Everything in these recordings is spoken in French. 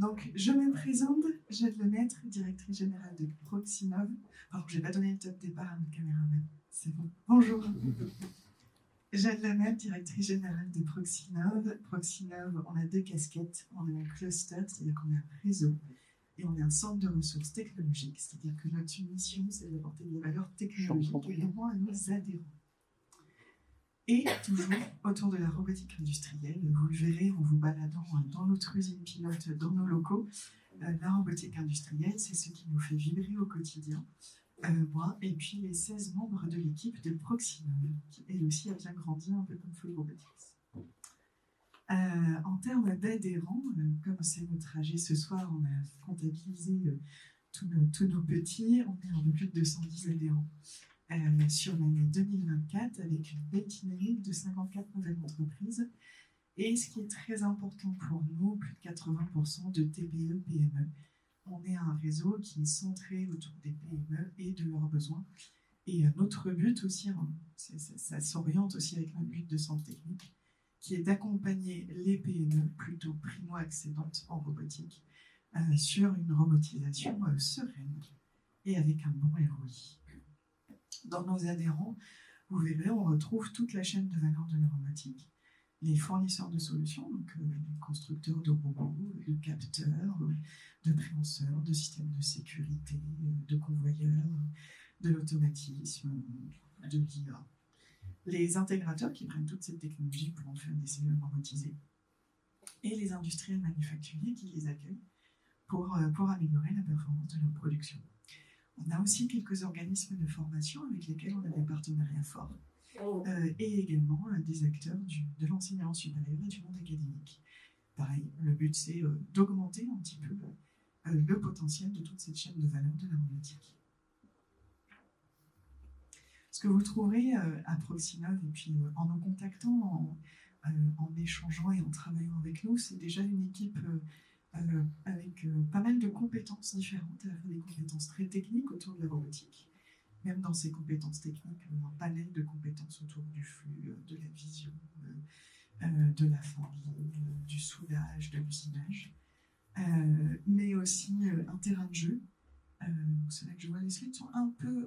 Donc, je me présente, Jade Lemaître, directrice générale de Proxinov. Alors, je n'ai pas donné le top départ à notre caméraman. C'est bon. Bonjour. Jade Lemaître, directrice générale de Proxinov. Proxinov, on a 2 casquettes. On a un cluster, c'est-à-dire qu'on a un réseau. Et on est un centre de ressources technologiques, c'est-à-dire que notre mission, c'est d'apporter des valeurs technologiques également à nos adhérents. Et toujours autour de la robotique industrielle, vous le verrez en vous baladant dans notre usine pilote, dans nos locaux, la robotique industrielle, c'est ce qui nous fait vibrer au quotidien. Moi, et puis les 16 membres de l'équipe de Proxinov, qui elle aussi a bien grandi, un peu comme Full Robotics. En termes d'adhérents, comme c'est notre trajet ce soir, on a comptabilisé tous nos petits, on est en plus de 210 adhérents. Sur l'année 2024 avec une belle dynamique de 54 nouvelles entreprises. Et ce qui est très important pour nous, plus de 80% de TPE, PME. On est un réseau qui est centré autour des PME et de leurs besoins. Et notre but aussi, ça s'oriente aussi avec notre but de centre technique, qui est d'accompagner les PME, plutôt primo-accédantes en robotique, sur une robotisation sereine et avec un bon ROI. Dans nos adhérents, vous verrez, on retrouve toute la chaîne de valeur de la robotique. Les fournisseurs de solutions, donc les constructeurs de robots, de capteurs, de préhenseurs, de systèmes de sécurité, de convoyeurs, de l'automatisme, de l'IA. Les intégrateurs qui prennent toutes ces technologies pour en faire des cellules robotisées. Et les industriels manufacturiers qui les accueillent pour améliorer la performance de leur production. On a aussi quelques organismes de formation avec lesquels on a des partenariats forts et également des acteurs de l'enseignement supérieur et du monde académique. Pareil, le but c'est d'augmenter un petit peu le potentiel de toute cette chaîne de valeur de la robotique. Ce que vous trouverez à Proxinov et puis en nous contactant, en échangeant et en travaillant avec nous, c'est déjà une équipe avec pas mal de compétences différentes, des compétences très techniques autour de la robotique. Même dans ces compétences techniques, un panel de compétences autour du flux, de la vision, de la formule, du soudage, de l'usinage. Mais aussi un terrain de jeu. C'est là que je vois les slides sont un peu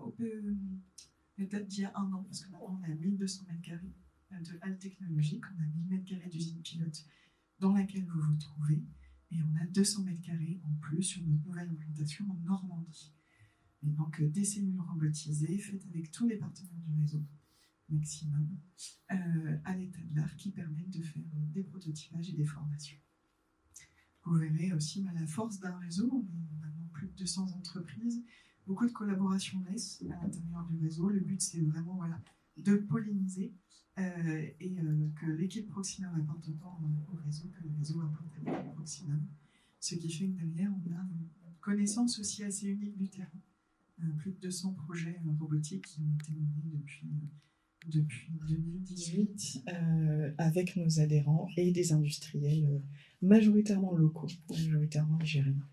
peut-être d'il y a 1 an, parce que maintenant on a 1200 mètres carrés de halle technologique, on a 1000 mètres carrés d'usine pilote dans laquelle vous vous trouvez. Et on a 200 mètres carrés en plus sur notre nouvelle implantation en Normandie. Et donc des cellules robotisées faites avec tous les partenaires du réseau maximum à l'état de l'art qui permettent de faire des prototypages et des formations. Vous verrez aussi la force d'un réseau. On est maintenant plus de 200 entreprises. Beaucoup de collaborations naissent à l'intérieur du réseau. Le but, c'est vraiment de polliniser et que l'équipe Proxinov apporte autant au réseau que le réseau apporte à l'équipe Proxinov. Ce qui fait que derrière, on a une connaissance aussi assez unique du terrain. Plus de 200 projets robotiques qui ont été menés depuis 2018 avec nos adhérents et des industriels majoritairement locaux, majoritairement nigériens.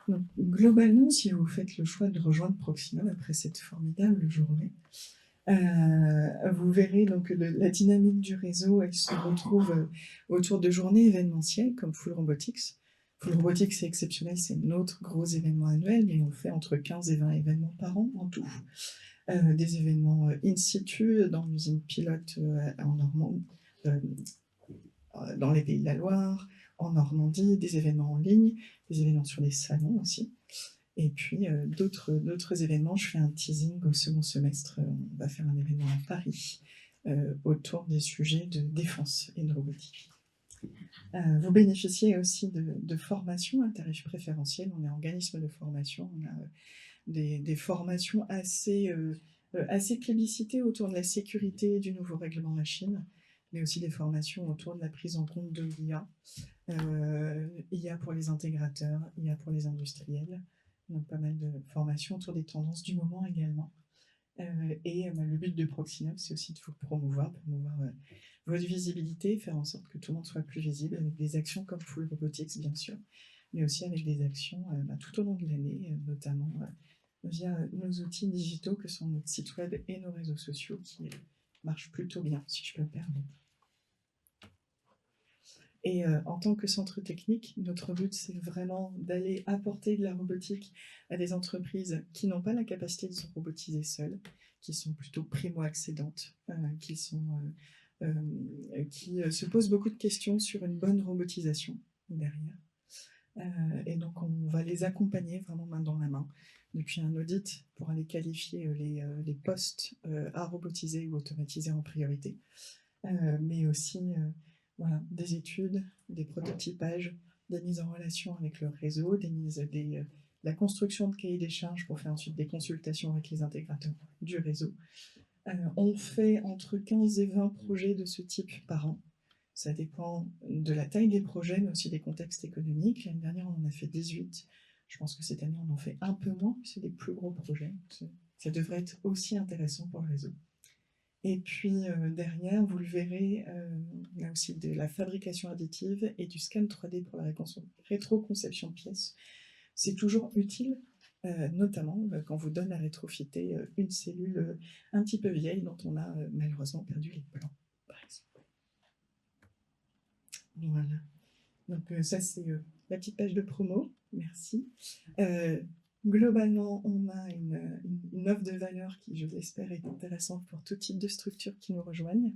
Donc, globalement, si vous faites le choix de rejoindre Proxinov après cette formidable journée, vous verrez donc la dynamique du réseau, elle se retrouve autour de journées événementielles comme Full Robotics. Full Robotics, c'est exceptionnel, c'est notre gros événement annuel, mais on fait entre 15 et 20 événements par an en tout. Des événements in situ dans l'usine pilote en Normandie, dans les Pays de la Loire, en Normandie, des événements en ligne, des événements sur les salons aussi. Et puis d'autres événements, je fais un teasing au second semestre. On va faire un événement à Paris autour des sujets de défense et de robotique. Vous bénéficiez aussi de formations à tarif préférentiel. On est organisme de formation. On a des formations assez plébiscitées autour de la sécurité du nouveau règlement machine, mais aussi des formations autour de la prise en compte de l'IA. IA pour les intégrateurs, IA pour les industriels. Donc pas mal de formations autour des tendances du moment également. Le but de Proxinov, c'est aussi de vous promouvoir votre visibilité, faire en sorte que tout le monde soit plus visible avec des actions comme Full Robotics, bien sûr, mais aussi avec des actions tout au long de l'année, notamment via nos outils digitaux que sont notre site web et nos réseaux sociaux qui marchent plutôt bien, si je peux me permettre. Et en tant que centre technique, notre but, c'est vraiment d'aller apporter de la robotique à des entreprises qui n'ont pas la capacité de se robotiser seules, qui sont plutôt primo-accédantes, qui se posent beaucoup de questions sur une bonne robotisation derrière. Et donc, on va les accompagner vraiment main dans la main depuis un audit pour aller qualifier les postes à robotiser ou automatiser en priorité, mais aussi voilà, des études, des prototypages, des mises en relation avec le réseau, la construction de cahiers des charges pour faire ensuite des consultations avec les intégrateurs du réseau. On fait entre 15 et 20 projets de ce type par an. Ça dépend de la taille des projets, mais aussi des contextes économiques. L'année dernière, on en a fait 18. Je pense que cette année, on en fait un peu moins. C'est des plus gros projets. Ça devrait être aussi intéressant pour le réseau. Et puis derrière, vous le verrez, il y a aussi de la fabrication additive et du scan 3D pour la rétroconception de pièces. C'est toujours utile, notamment quand vous donne à rétrofiter une cellule un petit peu vieille dont on a malheureusement perdu les plans, par exemple. Voilà. Donc ça, c'est la petite page de promo. Merci. Globalement, on a une offre de valeur qui, je l'espère, est intéressante pour tout type de structures qui nous rejoignent.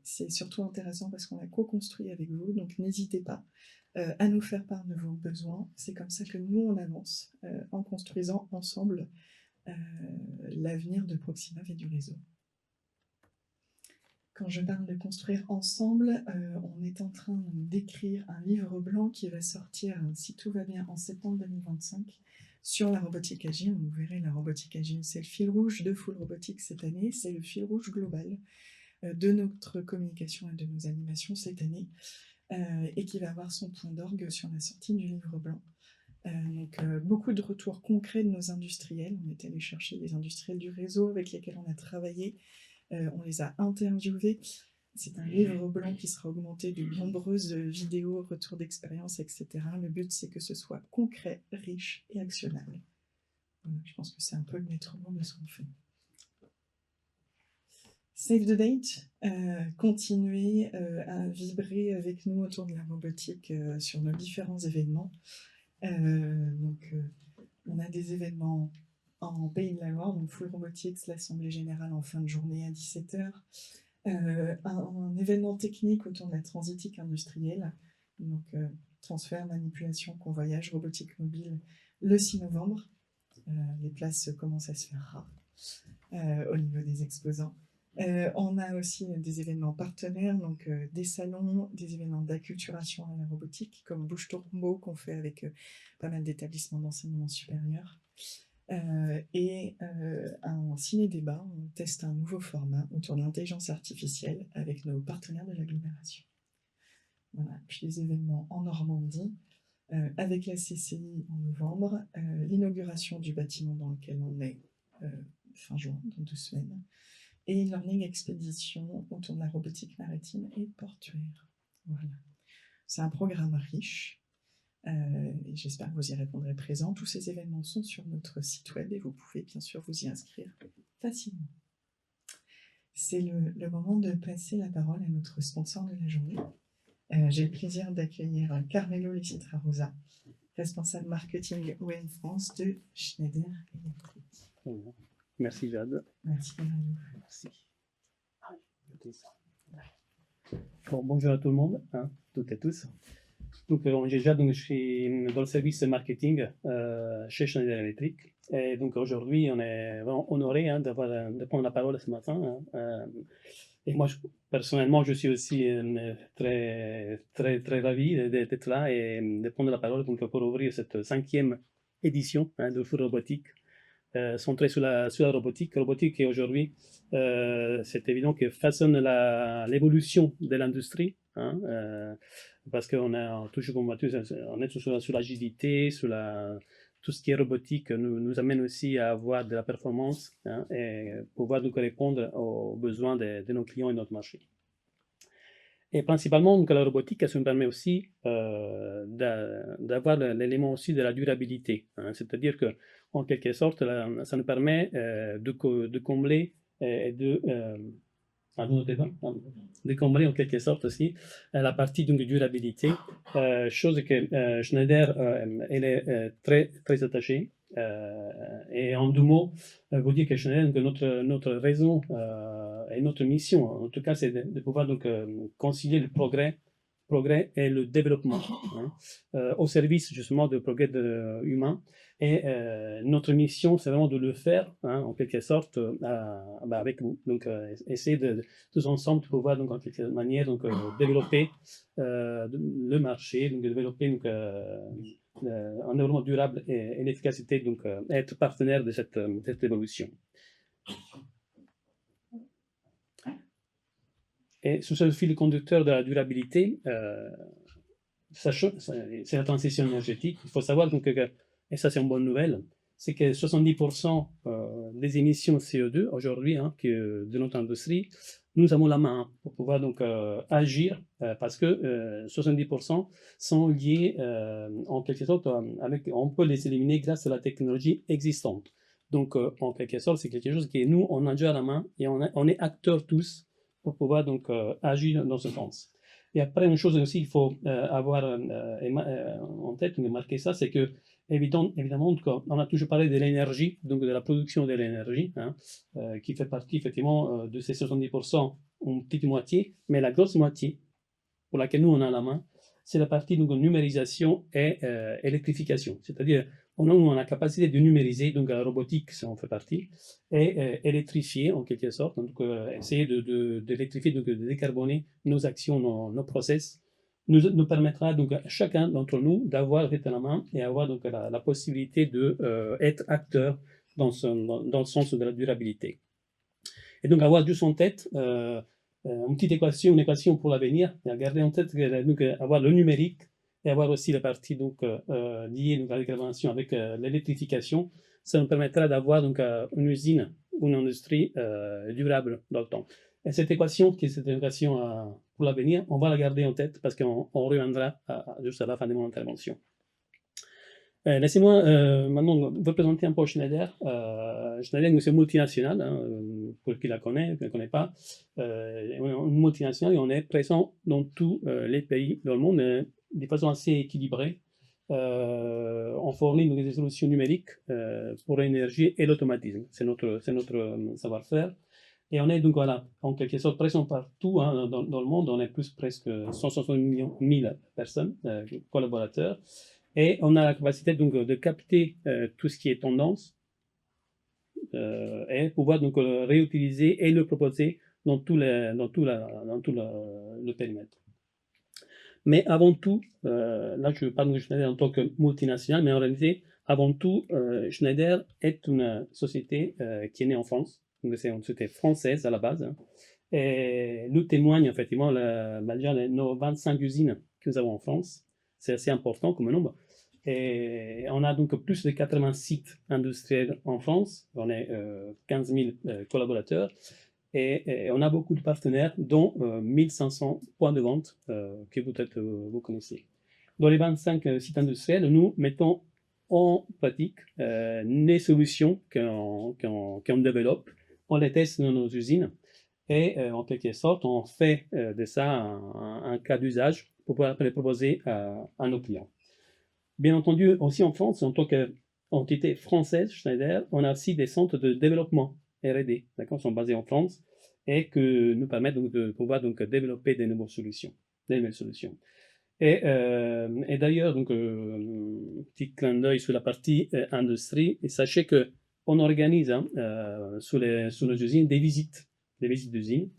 C'est surtout intéressant parce qu'on a co-construit avec vous, donc n'hésitez pas à nous faire part de vos besoins. C'est comme ça que nous, on avance en construisant ensemble l'avenir de Proximave et du réseau. Quand je parle de construire ensemble, on est en train d'écrire un livre blanc qui va sortir, si tout va bien, en septembre 2025, sur la robotique agile. Vous verrez, la robotique agile, c'est le fil rouge de Full Robotics cette année, c'est le fil rouge global de notre communication et de nos animations cette année, et qui va avoir son point d'orgue sur la sortie du livre blanc. Donc, beaucoup de retours concrets de nos industriels. On est allé chercher les industriels du réseau avec lesquels on a travaillé. On les a interviewés. C'est un livre blanc qui sera augmenté de nombreuses vidéos, retours d'expérience, etc. Le but, c'est que ce soit concret, riche et actionnable. Voilà, je pense que c'est un peu le maître mot de ce qu'on fait. Save the date, continuez à vibrer avec nous autour de la robotique sur nos différents événements. On a des événements en Pays de la Loire, donc Full Robotics, l'Assemblée Générale en fin de journée à 17h. Un événement technique autour de la transitique industrielle, donc transfert, manipulation, convoyage, robotique mobile, le 6 novembre. Les places commencent à se faire rares au niveau des exposants. On a aussi des événements partenaires, donc des salons, des événements d'acculturation à la robotique, comme Bouche Tourbeau, qu'on fait avec pas mal d'établissements d'enseignement supérieur. Et un ciné-débat, on teste un nouveau format autour de l'intelligence artificielle avec nos partenaires de l'agglomération. Voilà. Puis les événements en Normandie, avec la CCI en novembre, l'inauguration du bâtiment dans lequel on est fin juin, dans 2 semaines, et une learning expédition autour de la robotique maritime et portuaire. Voilà. C'est un programme riche. Et j'espère que vous y répondrez présent. Tous ces événements sont sur notre site web et vous pouvez bien sûr vous y inscrire facilement. C'est le moment de passer la parole à notre sponsor de la journée. J'ai le plaisir d'accueillir Carmelo Licitra Rosa, responsable marketing OEM France de Schneider Electric. Merci Jade. Merci Carmelo. Merci. Bon, bonjour à tout le monde, toutes et tous. Donc, je suis dans le service marketing chez Schneider Electric. Et donc aujourd'hui, on est vraiment honoré de prendre la parole ce matin. Et moi, personnellement, je suis aussi très ravi d'être là et de prendre la parole donc, pour ouvrir cette 5e édition de Full Robotics, centrée sur la robotique. Robotique qui aujourd'hui, c'est évident que façonne l'évolution de l'industrie. Parce qu'on a toujours combattu, on est sur l'agilité, tout ce qui est robotique nous amène aussi à avoir de la performance et pouvoir donc répondre aux besoins de nos clients et de notre marché. Et principalement, donc, la robotique, ça nous permet aussi d'avoir l'élément aussi de la durabilité. C'est-à-dire que, en quelque sorte, ça nous permet de combler et vous notez pas, de combler en quelque sorte aussi la partie donc, de durabilité, chose que Schneider elle est très, très attachée. Et en deux mots, vous dire que Schneider, donc, notre raison et notre mission, en tout cas, c'est de pouvoir donc, concilier le progrès et le développement, hein, au service justement du progrès humain. Et notre mission, c'est vraiment de le faire, hein, en quelque sorte, avec vous. Donc, essayer de tous ensemble de pouvoir, donc, en quelque manière, donc, développer le marché, donc, développer donc, un développement durable et l'efficacité, donc, être partenaire de cette évolution. Et sous ce fil conducteur de la durabilité, c'est la transition énergétique. Il faut savoir donc que, et ça c'est une bonne nouvelle, c'est que 70% des émissions CO2 aujourd'hui, hein, de notre industrie, nous avons la main pour pouvoir donc agir parce que 70% sont liés en quelque sorte on peut les éliminer grâce à la technologie existante. Donc en quelque sorte, c'est quelque chose que nous on a déjà à la main et on est acteurs tous pour pouvoir donc agir dans ce sens. Et après, une chose aussi qu'il faut avoir en tête, marquer ça, c'est que évidemment, on a toujours parlé de l'énergie, donc de la production de l'énergie, hein, qui fait partie effectivement de ces 70%, une petite moitié, mais la grosse moitié pour laquelle nous on a la main, c'est la partie donc, de numérisation et électrification. C'est-à-dire, on a la capacité de numériser, donc la robotique, ça en fait partie, et électrifier en quelque sorte, donc essayer d'électrifier, donc de décarboner nos actions, nos process, nous permettra donc à chacun d'entre nous d'avoir la main et avoir donc la possibilité d'être acteur dans le sens de la durabilité. Et donc avoir juste en tête une petite équation, une équation pour l'avenir, et à garder en tête donc, avoir le numérique et avoir aussi la partie donc, liée donc, à la décarbonation avec l'électrification, ça nous permettra d'avoir donc une usine ou une industrie durable dans le temps. Et cette équation, qui est cette équation pour l'avenir, on va la garder en tête parce qu'on reviendra juste à la fin de mon intervention. Laissez-moi maintenant vous présenter un peu Schneider. Schneider, c'est une multinationale, hein, pour qui la connaît, qui ne la connaît pas. Une multinationale et on est présent dans tous les pays dans le monde de façon assez équilibrée. On fournit des solutions numériques pour l'énergie et l'automatisme. C'est notre savoir-faire. Et on est donc voilà, en quelque sorte présent partout hein, dans le monde. On est presque 160 000 personnes, collaborateurs. Et on a la capacité donc de capter tout ce qui est tendance et pouvoir donc le réutiliser et le proposer dans tout le périmètre. Mais avant tout, là je parle de Schneider en tant que multinationale, mais en réalité, avant tout, Schneider est une société qui est née en France. Donc c'est une société française à la base. Hein, et nous témoigne effectivement nos 25 usines que nous avons en France. C'est assez important comme nombre. Et on a donc plus de 80 sites industriels en France, on est 15 000 collaborateurs et on a beaucoup de partenaires, dont 1500 points de vente que peut-être vous connaissez. Dans les 25 sites industriels, nous mettons en pratique les solutions qu'on développe, on les teste dans nos usines et en quelque sorte on fait de ça un cas d'usage pour pouvoir les proposer à nos clients. Bien entendu, aussi en France, en tant qu'entité française, Schneider, on a aussi des centres de développement R&D, d'accord, sont basés en France et que nous permettent donc de pouvoir donc développer des nouvelles solutions. Et d'ailleurs, donc petit clin d'œil sur la partie industrie. Et sachez que on organise hein, sur nos usines des visites d'usines.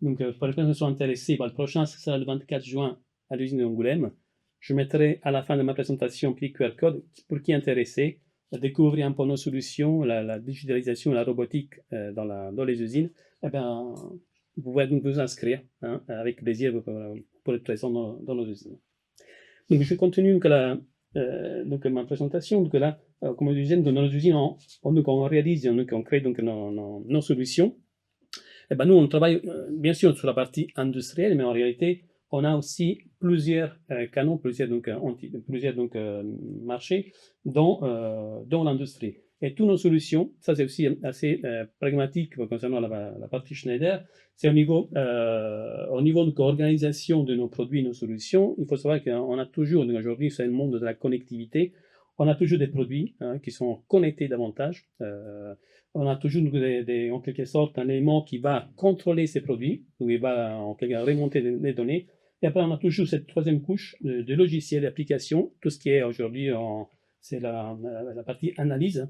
Donc pour les personnes qui sont intéressées, le prochain ce sera le 24 juin à l'usine d'Angoulême. Je mettrai à la fin de ma présentation un petit QR code pour qui est intéressé à découvrir un peu nos solutions, la digitalisation, la robotique dans les usines. Eh bien, vous pouvez donc vous inscrire hein, avec plaisir pour être présent dans nos usines. Donc, je continue donc, ma présentation. Donc, là, comme je disais, dans nos usines, on réalise, on crée donc nos solutions. Eh ben, nous, on travaille bien sûr sur la partie industrielle, mais en réalité, on a aussi plusieurs canaux, plusieurs marchés dans l'industrie. Et toutes nos solutions, ça c'est aussi assez pragmatique concernant la partie Schneider, c'est au niveau de l'organisation de nos produits, nos solutions. Il faut savoir qu'on a toujours, aujourd'hui c'est le monde de la connectivité, on a toujours des produits qui sont connectés davantage. On a toujours en quelque sorte un élément qui va contrôler ces produits, où il va en quelque sorte remonter les données. Et après, on a toujours cette troisième couche de logiciels, d'applications, tout ce qui est aujourd'hui c'est la partie analyse,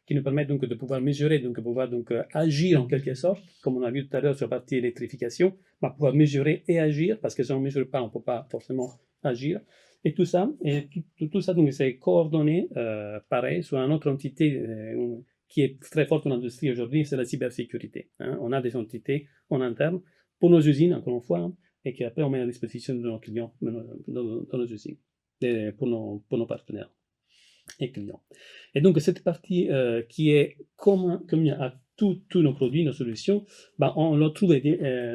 qui nous permet donc de pouvoir mesurer, donc de pouvoir donc agir en quelque sorte, comme on a vu tout à l'heure sur la partie électrification, on va pouvoir mesurer et agir, parce que si on ne mesure pas, on ne peut pas forcément agir. Et tout ça, donc c'est coordonné, pareil, sur une autre entité qui est très forte en industrie aujourd'hui, c'est la cybersécurité. On a des entités en interne pour nos usines, encore une fois, et qu'après on met à disposition de nos clients dans nos usines, pour nos partenaires et clients. Et donc cette partie qui est commune à tous nos produits, nos solutions, on le trouve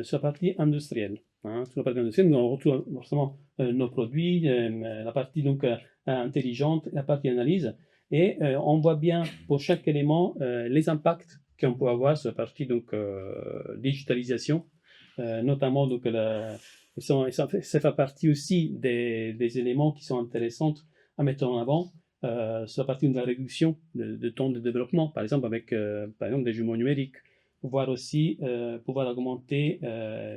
sur la partie industrielle. Sur la partie industrielle, on retrouve forcément nos produits, la partie donc intelligente, la partie analyse, et on voit bien pour chaque élément les impacts qu'on peut avoir sur la partie donc digitalisation, notamment donc ça fait partie aussi des éléments qui sont intéressants à mettre en avant. Sur la partie de la réduction de temps de développement, par exemple avec par exemple des jumeaux numériques, voire aussi pouvoir augmenter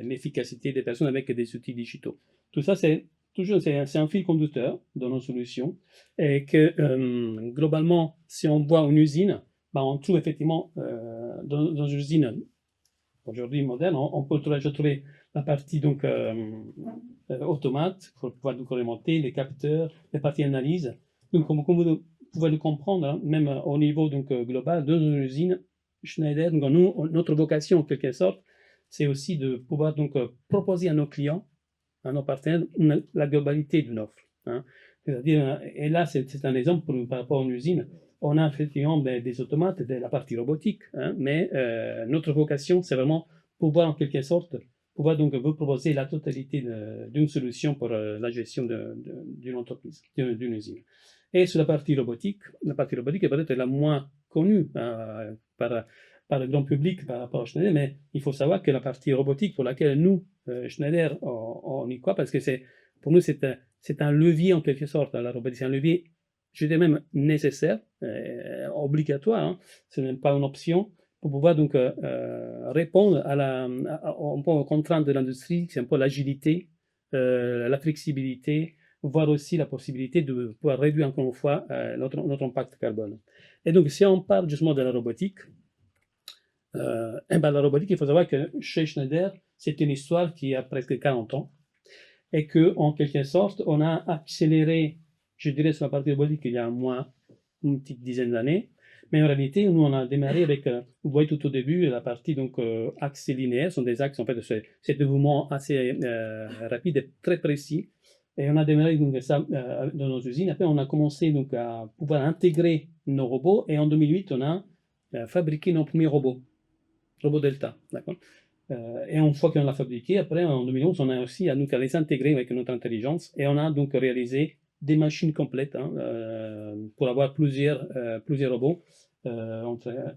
l'efficacité des personnes avec des outils digitaux. Tout ça, c'est un fil conducteur dans nos solutions, et que globalement, si on voit une usine, on trouve effectivement dans une usine aujourd'hui moderne, on peut trouver la partie donc automate pour pouvoir donc alimenter les capteurs, les parties analyse. Donc, comme vous pouvez le comprendre, même au niveau donc, global de nos usines Schneider, donc, notre vocation en quelque sorte, c'est aussi de pouvoir donc, proposer à nos clients, à nos partenaires, la globalité d'une offre. C'est-à-dire, et là, c'est un exemple par rapport à une usine. On a effectivement des automates, de la partie robotique, mais notre vocation, c'est vraiment pouvoir en quelque sorte pouvoir donc vous proposer la totalité d'une solution pour la gestion d'une entreprise, d'une usine. Et sur la partie robotique est peut-être la moins connue par le grand public par rapport à Schneider, mais il faut savoir que la partie robotique pour laquelle nous, Schneider, on y croit, parce que pour nous, c'est un levier en quelque sorte, la robotique, c'est un levier, je dirais même nécessaire, obligatoire, ce n'est pas une option, pour pouvoir donc répondre aux contraintes de l'industrie, c'est un peu l'agilité, la flexibilité, voire aussi la possibilité de pouvoir réduire encore une fois notre impact carbone. Et donc, si on parle justement de la robotique, la robotique, il faut savoir que chez Schneider, c'est une histoire qui a presque 40 ans, et qu'en quelque sorte, on a accéléré, je dirais, sur la partie robotique il y a une petite dizaine d'années, mais en réalité, nous, on a démarré avec, vous voyez tout au début, la partie donc axes linéaires, sont des axes, en fait, c'est des mouvements assez rapides et très précis. Et on a démarré donc ça dans nos usines. Après, on a commencé donc à pouvoir intégrer nos robots. Et en 2008, on a fabriqué nos premiers robots Delta. D'accord. Et une fois qu'on l'a fabriqué, après, en 2011, on a aussi à les intégrer avec notre intelligence. Et on a donc réalisé des machines complètes pour avoir plusieurs robots.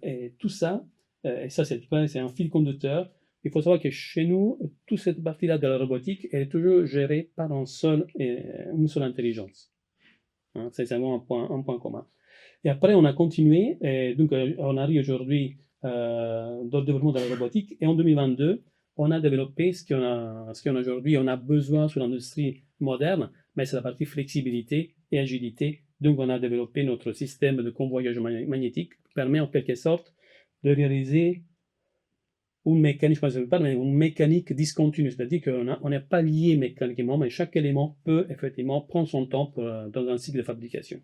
Et tout ça, et ça c'est un fil conducteur. Il faut savoir que chez nous, toute cette partie-là de la robotique, elle est toujours gérée par une seule intelligence. C'est vraiment un point commun. Et après, on a continué, et donc on arrive aujourd'hui dans le développement de la robotique, et en 2022, on a développé ce qu'on a aujourd'hui, on a besoin sur l'industrie moderne, mais c'est la partie flexibilité et agilité. Donc, on a développé notre système de convoyage magnétique qui permet en quelque sorte de réaliser une mécanique discontinue, c'est-à-dire qu'on n'est pas lié mécaniquement, mais chaque élément peut effectivement prendre son temps dans un cycle de fabrication.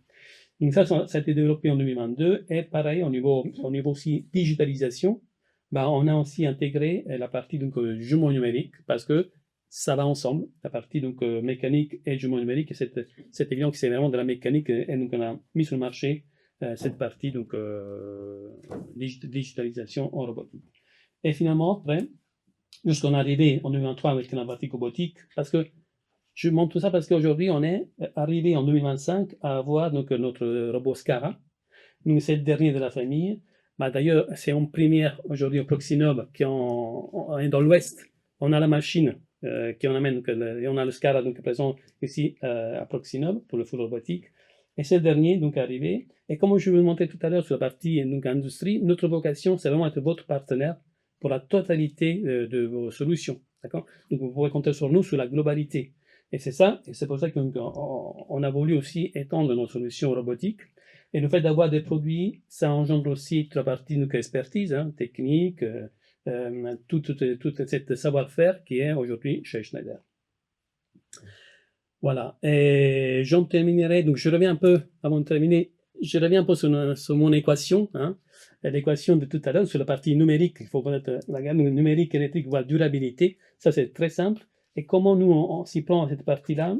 Donc ça a été développé en 2022, et pareil, au niveau aussi digitalisation, on a aussi intégré la partie donc jumeau numérique, parce que ça va ensemble, la partie donc mécanique et jumeau numérique, et c'est évident que c'est vraiment de la mécanique, et donc on a mis sur le marché cette partie donc digitalisation en robotique. Et finalement, après, jusqu'on est arrivé en 2023 avec la partie robotique, parce que je montre tout ça parce qu'aujourd'hui, on est arrivé en 2025 à avoir donc, notre robot SCARA. Donc, c'est le dernier de la famille. Bah, d'ailleurs, c'est en première aujourd'hui au Proxinob, qui est dans l'ouest. On a la machine qui en amène, et on a le SCARA donc, présent ici à Proxinob pour le four robotique. Et c'est le dernier donc arrivé. Et comme je vous le montrais tout à l'heure sur la partie donc, industrie, notre vocation, c'est vraiment être votre partenaire pour la totalité de vos solutions. D'accord? Donc, vous pourrez compter sur nous sur la globalité. Et c'est ça, et c'est pour ça qu'on a voulu aussi étendre nos solutions robotiques. Et le fait d'avoir des produits, ça engendre aussi toute la partie de expertise, hein, technique, toute cette savoir-faire qui est aujourd'hui chez Schneider. Voilà. Et j'en terminerai. Donc, je reviens un peu, avant de terminer, je reviens un peu sur mon équation, hein, l'équation de tout à l'heure, sur la partie numérique. Il faut connaître la gamme numérique, électrique, voire durabilité. Ça, c'est très simple. Et comment nous, on s'y prend à cette partie-là?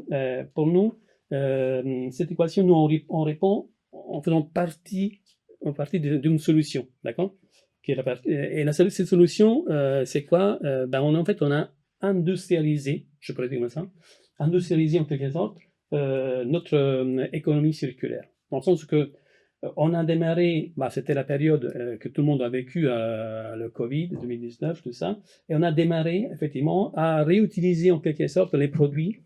Pour nous, cette équation, nous, on répond en faisant partie d'une solution, d'accord? Et cette solution, c'est quoi? En fait, on a industrialisé, je pourrais dire comme ça, industrialisé en quelque sorte notre économie circulaire. Dans le sens que on a démarré, c'était la période que tout le monde a vécu, le Covid, 2019, tout ça, et on a démarré effectivement à réutiliser en quelque sorte les produits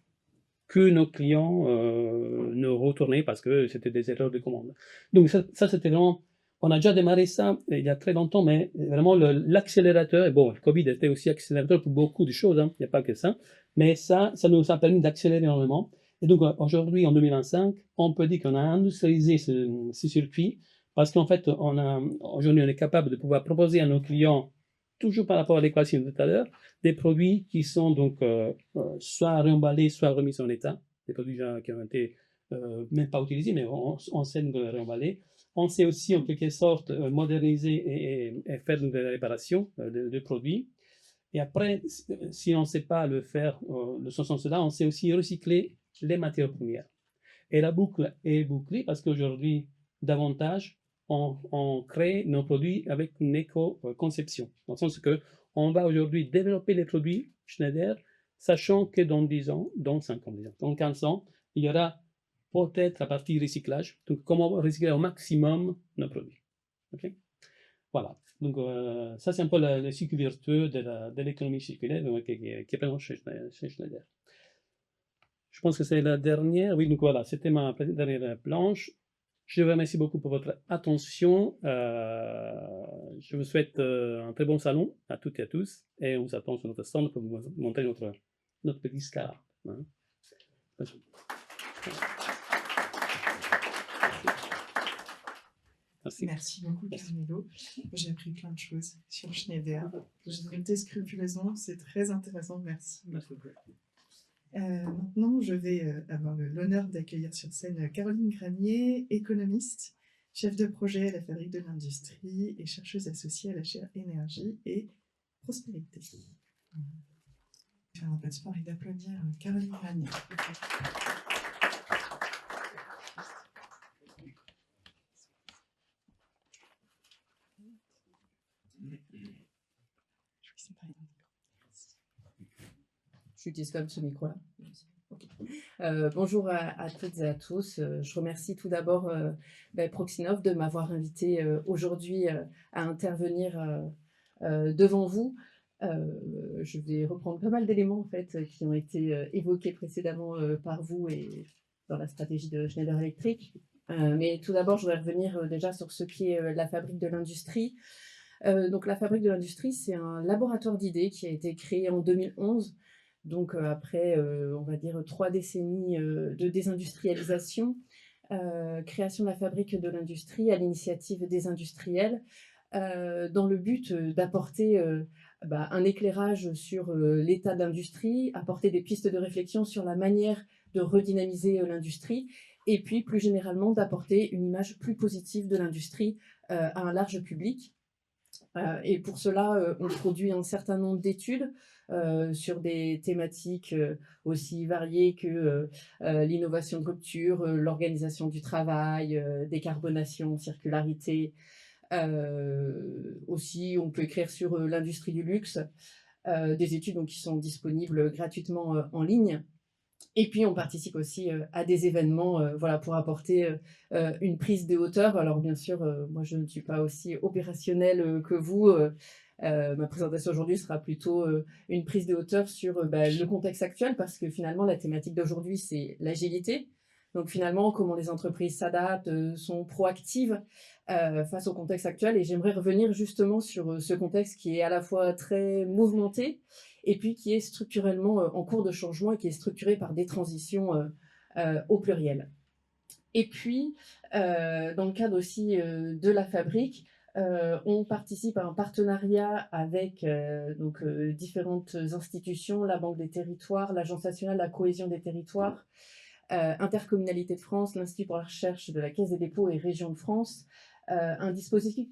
que nos clients nous retournaient parce que c'était des erreurs de commande. Donc ça c'était vraiment, on a déjà démarré ça il y a très longtemps, mais vraiment l'accélérateur, et bon, le Covid était aussi accélérateur pour beaucoup de choses, hein, il n'y a pas que ça, mais ça nous a permis d'accélérer énormément. Et donc aujourd'hui, en 2025, on peut dire qu'on a industrialisé ce circuit parce qu'en fait, aujourd'hui, on est capable de pouvoir proposer à nos clients, toujours par rapport à l'équation de tout à l'heure, des produits qui sont donc soit réemballés, soit remis en état, des produits qui ont été même pas utilisés, mais on sait de les réemballer. On sait aussi en quelque sorte moderniser et faire des réparations de produits. Et après, si on ne sait pas le faire de ce sens-là, on sait aussi recycler les matières premières. Et la boucle est bouclée parce qu'aujourd'hui, davantage, on crée nos produits avec une éco-conception. Dans le sens que on va aujourd'hui développer les produits Schneider, sachant que dans 10 ans, dans 5 ans, dans 15 ans, il y aura peut-être la partie recyclage. Donc, comment recycler au maximum nos produits. Okay, voilà. Donc, ça, c'est un peu le cycle vertueux de l'économie circulaire qui est présent chez Schneider. Je pense que c'est la dernière. Oui, donc voilà, c'était ma dernière planche. Je vous remercie beaucoup pour votre attention. Je vous souhaite un très bon salon à toutes et à tous. Et on vous attend sur notre stand pour vous montrer notre petit SCARA. Hein. Merci. Merci beaucoup, Carmelo. J'ai appris plein de choses sur Schneider. J'ai noté scrupuleusement, c'est très intéressant. Merci. Merci beaucoup. Maintenant, je vais avoir l'honneur d'accueillir sur scène Caroline Granier, économiste, chef de projet à la Fabrique de l'Industrie et chercheuse associée à la chaire Énergie et Prospérité. Je vais faire un applaudissement et d'applaudir Caroline Granier. J'utilise comme ce micro-là. Okay. Bonjour à toutes et à tous. Je remercie tout d'abord Proxinov de m'avoir invité aujourd'hui à intervenir devant vous. Je vais reprendre pas mal d'éléments en fait, qui ont été évoqués précédemment par vous et dans la stratégie de Schneider Electric. Mais tout d'abord, je voudrais revenir déjà sur ce qui est la Fabrique de l'Industrie. Donc la Fabrique de l'Industrie, c'est un laboratoire d'idées qui a été créé en 2011. Donc après, on va dire 3 décennies de désindustrialisation, création de la Fabrique de l'Industrie à l'initiative des industriels, dans le but d'apporter un éclairage sur l'état d'industrie, apporter des pistes de réflexion sur la manière de redynamiser l'industrie, et puis plus généralement d'apporter une image plus positive de l'industrie à un large public. Et pour cela, on produit un certain nombre d'études sur des thématiques aussi variées que l'innovation de rupture, l'organisation du travail, décarbonation, circularité. Aussi, on peut écrire sur l'industrie du luxe, des études donc, qui sont disponibles gratuitement en ligne. Et puis, on participe aussi à des événements voilà, pour apporter une prise de hauteur. Alors, bien sûr, moi, je ne suis pas aussi opérationnelle que vous. Ma présentation aujourd'hui sera plutôt une prise de hauteur sur le contexte actuel, parce que finalement, la thématique d'aujourd'hui, c'est l'agilité. Donc, finalement, comment les entreprises s'adaptent, sont proactives face au contexte actuel. Et j'aimerais revenir justement sur ce contexte qui est à la fois très mouvementé, et puis qui est structurellement en cours de changement et qui est structuré par des transitions au pluriel. Et puis, dans le cadre aussi de la fabrique, on participe à un partenariat avec différentes institutions, la Banque des Territoires, l'Agence nationale de la cohésion des territoires, Intercommunalité de France, l'Institut pour la recherche de la Caisse des dépôts et Régions de France, un dispositif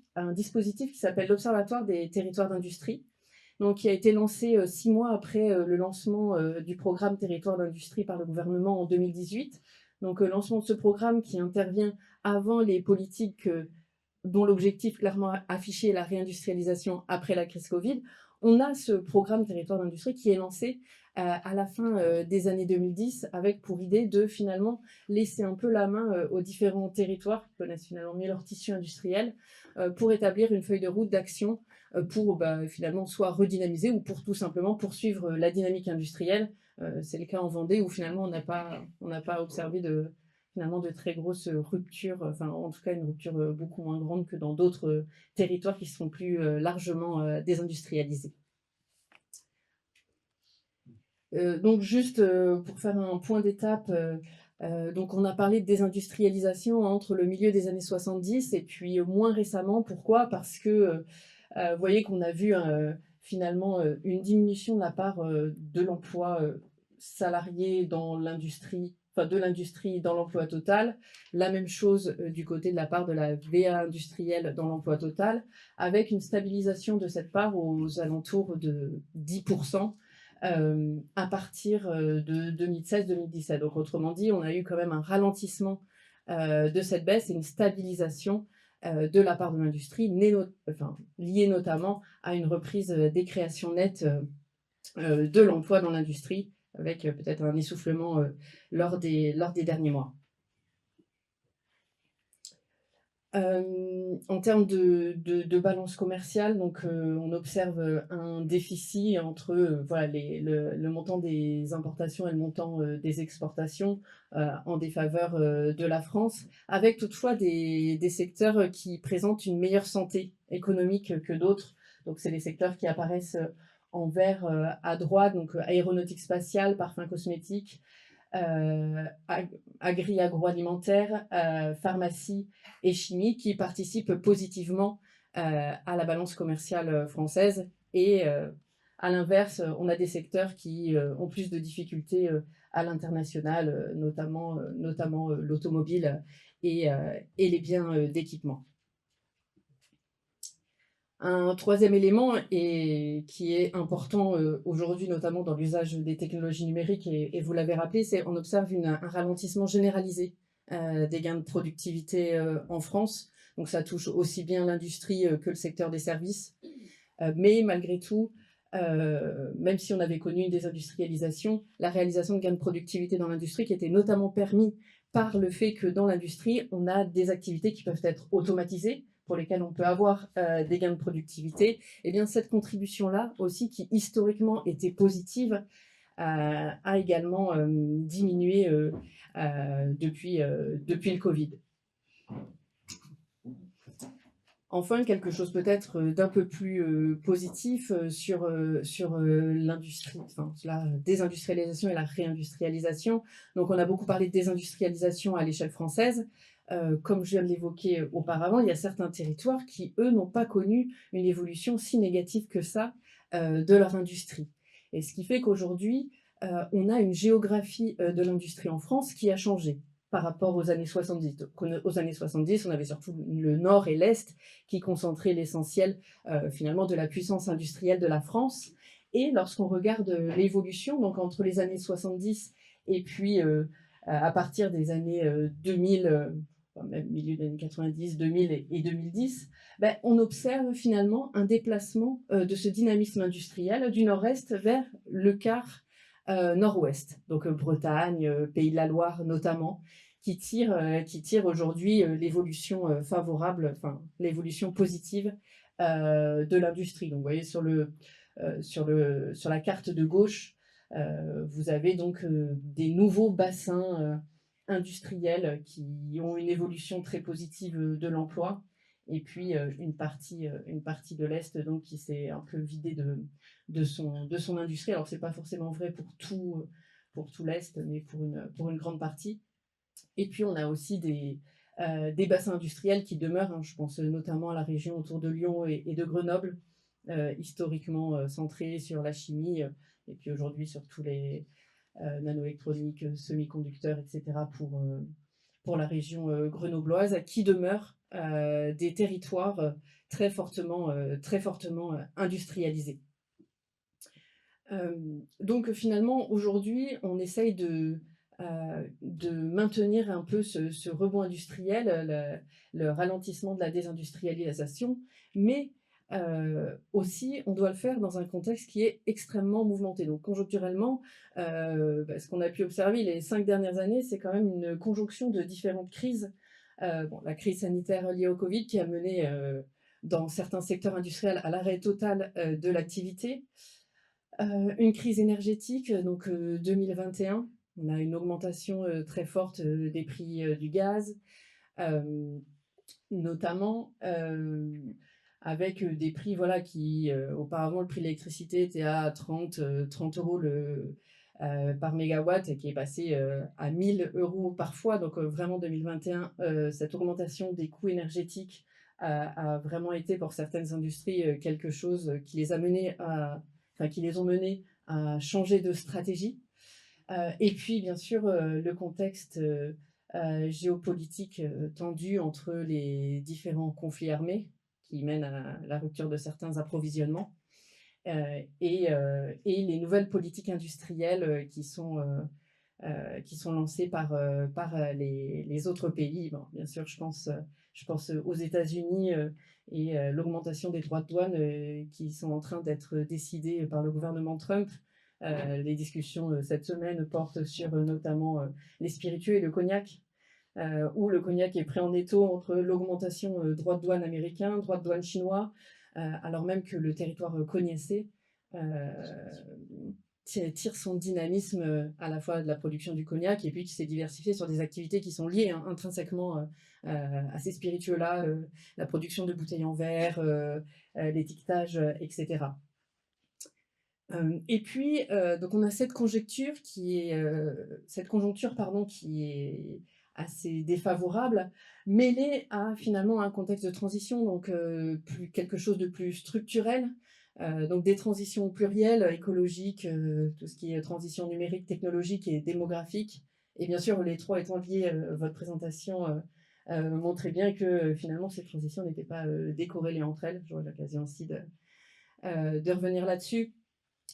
qui s'appelle l'Observatoire des territoires d'industrie, donc qui a été lancé 6 mois après le lancement du programme Territoire d'industrie par le gouvernement en 2018. Donc lancement de ce programme qui intervient avant les politiques dont l'objectif clairement affiché est la réindustrialisation après la crise Covid. On a ce programme Territoire d'industrie qui est lancé à la fin des années 2010, avec pour idée de finalement laisser un peu la main aux différents territoires qui connaissent finalement mieux leur tissu industriel pour établir une feuille de route d'action pour finalement soit redynamiser ou pour tout simplement poursuivre la dynamique industrielle. C'est le cas en Vendée où finalement on n'a pas observé de très grosses ruptures, enfin en tout cas une rupture beaucoup moins grande que dans d'autres territoires qui sont plus largement désindustrialisés. Donc juste pour faire un point d'étape, donc on a parlé de désindustrialisation entre le milieu des années 70 et puis moins récemment. Pourquoi? Parce que vous voyez qu'on a vu finalement une diminution de la part de l'emploi salarié dans l'industrie, enfin de l'industrie dans l'emploi total. La même chose du côté de la part de la VA industrielle dans l'emploi total, avec une stabilisation de cette part aux alentours de 10%. À partir de 2016-2017. Donc autrement dit, on a eu quand même un ralentissement de cette baisse et une stabilisation de la part de l'industrie, liée notamment à une reprise des créations nettes de l'emploi dans l'industrie, avec peut-être un essoufflement lors des derniers mois. En termes de balance commerciale, donc, on observe un déficit entre le montant des importations et le montant des exportations en défaveur de la France, avec toutefois des secteurs qui présentent une meilleure santé économique que d'autres. Donc c'est les secteurs qui apparaissent en vert à droite, donc aéronautique spatiale, parfums cosmétiques, agroalimentaire, pharmacie et chimie, qui participent positivement à la balance commerciale française. Et à l'inverse, on a des secteurs qui ont plus de difficultés à l'international, notamment l'automobile et les biens d'équipement. Un troisième élément qui est important aujourd'hui, notamment dans l'usage des technologies numériques, et vous l'avez rappelé, c'est qu'on observe un ralentissement généralisé des gains de productivité en France. Donc ça touche aussi bien l'industrie que le secteur des services. Mais malgré tout, même si on avait connu une désindustrialisation, la réalisation de gains de productivité dans l'industrie qui était notamment permis par le fait que dans l'industrie, on a des activités qui peuvent être automatisées, pour lesquelles on peut avoir des gains de productivité, et bien cette contribution-là aussi, qui historiquement était positive, a également diminué depuis le Covid. Enfin, quelque chose peut-être d'un peu plus positif sur l'industrie, enfin la désindustrialisation et la réindustrialisation. Donc on a beaucoup parlé de désindustrialisation à l'échelle française. Comme je viens de l'évoquer auparavant, il y a certains territoires qui, eux, n'ont pas connu une évolution si négative que ça de leur industrie. Et ce qui fait qu'aujourd'hui, on a une géographie de l'industrie en France qui a changé par rapport aux années 70. Donc, aux années 70, on avait surtout le nord et l'est qui concentraient l'essentiel finalement de la puissance industrielle de la France. Et lorsqu'on regarde l'évolution, donc entre les années 70 et puis à partir des années 2000, même milieu des années 90, 2000 et 2010, on observe finalement un déplacement de ce dynamisme industriel du nord-est vers le quart nord-ouest, donc Bretagne, Pays de la Loire notamment, qui tirent aujourd'hui l'évolution favorable, enfin l'évolution positive de l'industrie. Donc vous voyez sur la carte de gauche, vous avez donc des nouveaux bassins industriels qui ont une évolution très positive de l'emploi. Et puis une partie de l'Est donc, qui s'est un peu vidée de son industrie. Alors, ce n'est pas forcément vrai pour tout l'Est, mais pour une grande partie. Et puis, on a aussi des bassins industriels qui demeurent. Hein, je pense notamment à la région autour de Lyon et de Grenoble, historiquement centrée sur la chimie, et puis aujourd'hui sur tous les nanoélectroniques, semi-conducteurs, etc. pour la région grenobloise, qui demeurent des territoires très fortement industrialisés. Donc finalement, aujourd'hui, on essaye de maintenir un peu ce rebond industriel, le ralentissement de la désindustrialisation, mais aussi, on doit le faire dans un contexte qui est extrêmement mouvementé. Donc conjoncturellement, ce qu'on a pu observer les 5 dernières années, c'est quand même une conjonction de différentes crises. La crise sanitaire liée au Covid qui a mené dans certains secteurs industriels à l'arrêt total de l'activité. Une crise énergétique, donc 2021, on a une augmentation très forte des prix du gaz, notamment avec des prix qui, auparavant, le prix de l'électricité était à 30 euros par mégawatt et qui est passé à 1000 euros parfois. Donc vraiment 2021, cette augmentation des coûts énergétiques a vraiment été pour certaines industries quelque chose qui les ont menés à changer de stratégie. Et puis bien sûr le contexte géopolitique tendu entre les différents conflits armés qui mènent à la rupture de certains approvisionnements et les nouvelles politiques industrielles qui sont lancées par les autres pays. Bon, bien sûr, je pense aux États-Unis et l'augmentation des droits de douane qui sont en train d'être décidés par le gouvernement Trump. Les discussions cette semaine portent sur notamment les spiritueux et le cognac, où le cognac est pris en étau entre l'augmentation droits de douane américains, droits de douane chinois, alors même que le territoire cognacé tire son dynamisme à la fois de la production du cognac et puis qui s'est diversifié sur des activités qui sont liées intrinsèquement à ces spiritueux-là, la production de bouteilles en verre, l'étiquetage, etc. Et puis, donc on a cette conjoncture qui est assez défavorable, mêlée à finalement un contexte de transition, donc quelque chose de plus structurel, donc des transitions plurielles, écologiques, tout ce qui est transition numérique, technologique et démographique. Et bien sûr, les trois étant liés, votre présentation montrait bien que finalement ces transitions n'étaient pas décorrélées entre elles. J'aurai l'occasion aussi de revenir là-dessus.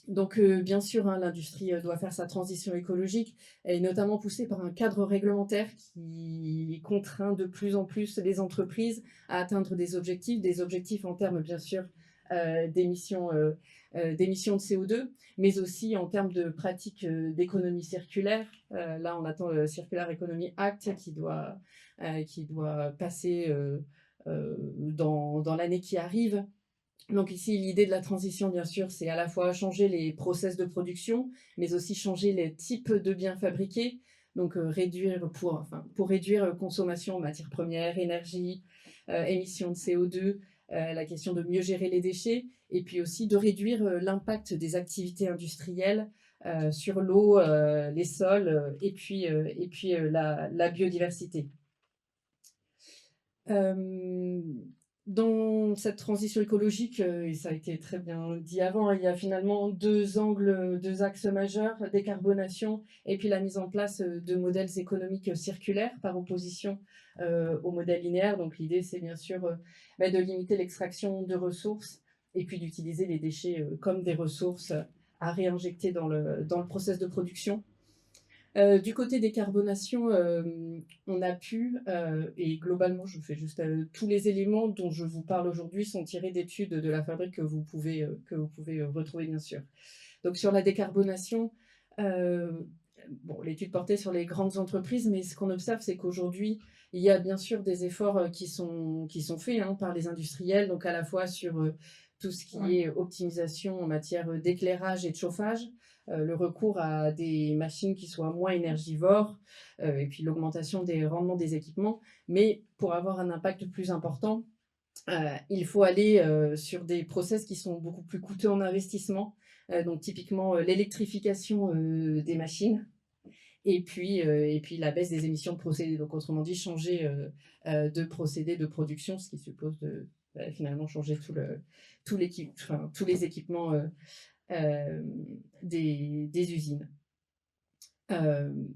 Donc, bien sûr, l'industrie doit faire sa transition écologique, et notamment poussée par un cadre réglementaire qui contraint de plus en plus les entreprises à atteindre des objectifs en termes, bien sûr, d'émissions de CO2, mais aussi en termes de pratiques d'économie circulaire. Là, on attend le Circular Economy Act qui doit passer dans l'année qui arrive. Donc ici, l'idée de la transition, bien sûr, c'est à la fois changer les process de production, mais aussi changer les types de biens fabriqués. Donc pour réduire consommation en matières premières, énergie, émissions de CO2, la question de mieux gérer les déchets, et puis aussi de réduire l'impact des activités industrielles sur l'eau, les sols, et puis la biodiversité. Dans cette transition écologique, et ça a été très bien dit avant, il y a finalement deux axes majeurs, décarbonation et puis la mise en place de modèles économiques circulaires par opposition au modèle linéaire. Donc l'idée, c'est bien sûr de limiter l'extraction de ressources et puis d'utiliser les déchets comme des ressources à réinjecter dans le process de production. Du côté décarbonation, on a pu, et globalement, je fais juste tous les éléments dont je vous parle aujourd'hui sont tirés d'études de la Fabrique que vous pouvez retrouver bien sûr. Donc sur la décarbonation, Bon, l'étude portait sur les grandes entreprises, mais ce qu'on observe, c'est qu'aujourd'hui, il y a bien sûr des efforts qui sont faits hein, par les industriels, donc à la fois sur tout ce qui Ouais. est optimisation en matière d'éclairage et de chauffage, le recours à des machines qui soient moins énergivores, et puis l'augmentation des rendements des équipements. Mais pour avoir un impact plus important, il faut aller sur des process qui sont beaucoup plus coûteux en investissement, donc typiquement l'électrification des machines et puis la baisse des émissions de procédés. Donc autrement dit, changer de procédé de production, ce qui suppose de finalement changer tous les équipements des usines.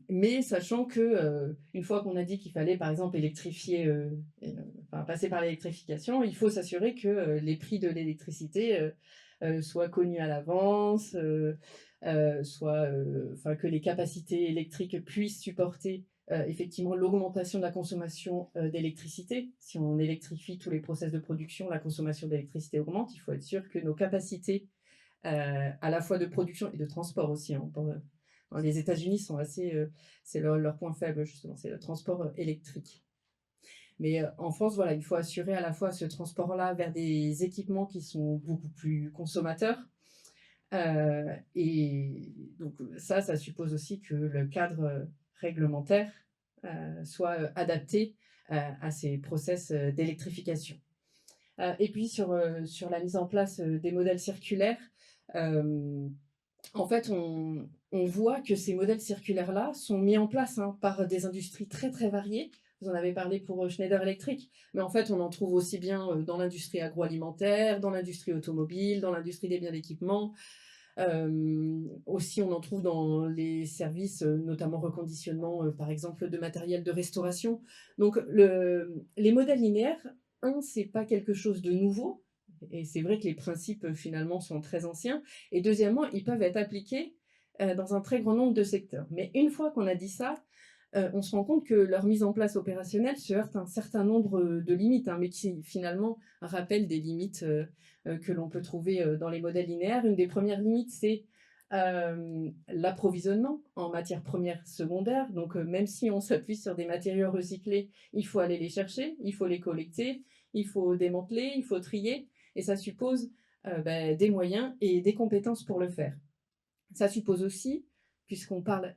Mais sachant que une fois qu'on a dit qu'il fallait par exemple électrifier, passer par l'électrification, il faut s'assurer que les prix de l'électricité soient connus à l'avance, que les capacités électriques puissent supporter effectivement l'augmentation de la consommation d'électricité. Si on électrifie tous les process de production, la consommation d'électricité augmente. Il faut être sûr que nos capacités à la fois de production et de transport aussi, hein, les États-Unis sont assez, c'est leur point faible justement, c'est le transport électrique. Mais en France, voilà, il faut assurer à la fois ce transport-là vers des équipements qui sont beaucoup plus consommateurs. Et donc ça suppose aussi que le cadre réglementaire soit adapté à ces process d'électrification. Et puis sur la mise en place des modèles circulaires, en fait, on voit que ces modèles circulaires-là sont mis en place hein, par des industries très très variées. Vous en avez parlé pour Schneider Electric, mais en fait, on en trouve aussi bien dans l'industrie agroalimentaire, dans l'industrie automobile, dans l'industrie des biens d'équipement. Aussi, on en trouve dans les services, notamment reconditionnement, par exemple, de matériel de restauration. Donc, les modèles linéaires, c'est pas quelque chose de nouveau. Et c'est vrai que les principes, finalement, sont très anciens. Et deuxièmement, ils peuvent être appliqués dans un très grand nombre de secteurs. Mais une fois qu'on a dit ça, on se rend compte que leur mise en place opérationnelle se heurte à un certain nombre de limites, hein, mais qui finalement rappellent des limites que l'on peut trouver dans les modèles linéaires. Une des premières limites, c'est l'approvisionnement en matières premières secondaires. Donc même si on s'appuie sur des matériaux recyclés, il faut aller les chercher, il faut les collecter, il faut démanteler, il faut trier, et ça suppose des moyens et des compétences pour le faire. Ça suppose aussi, puisqu'on parle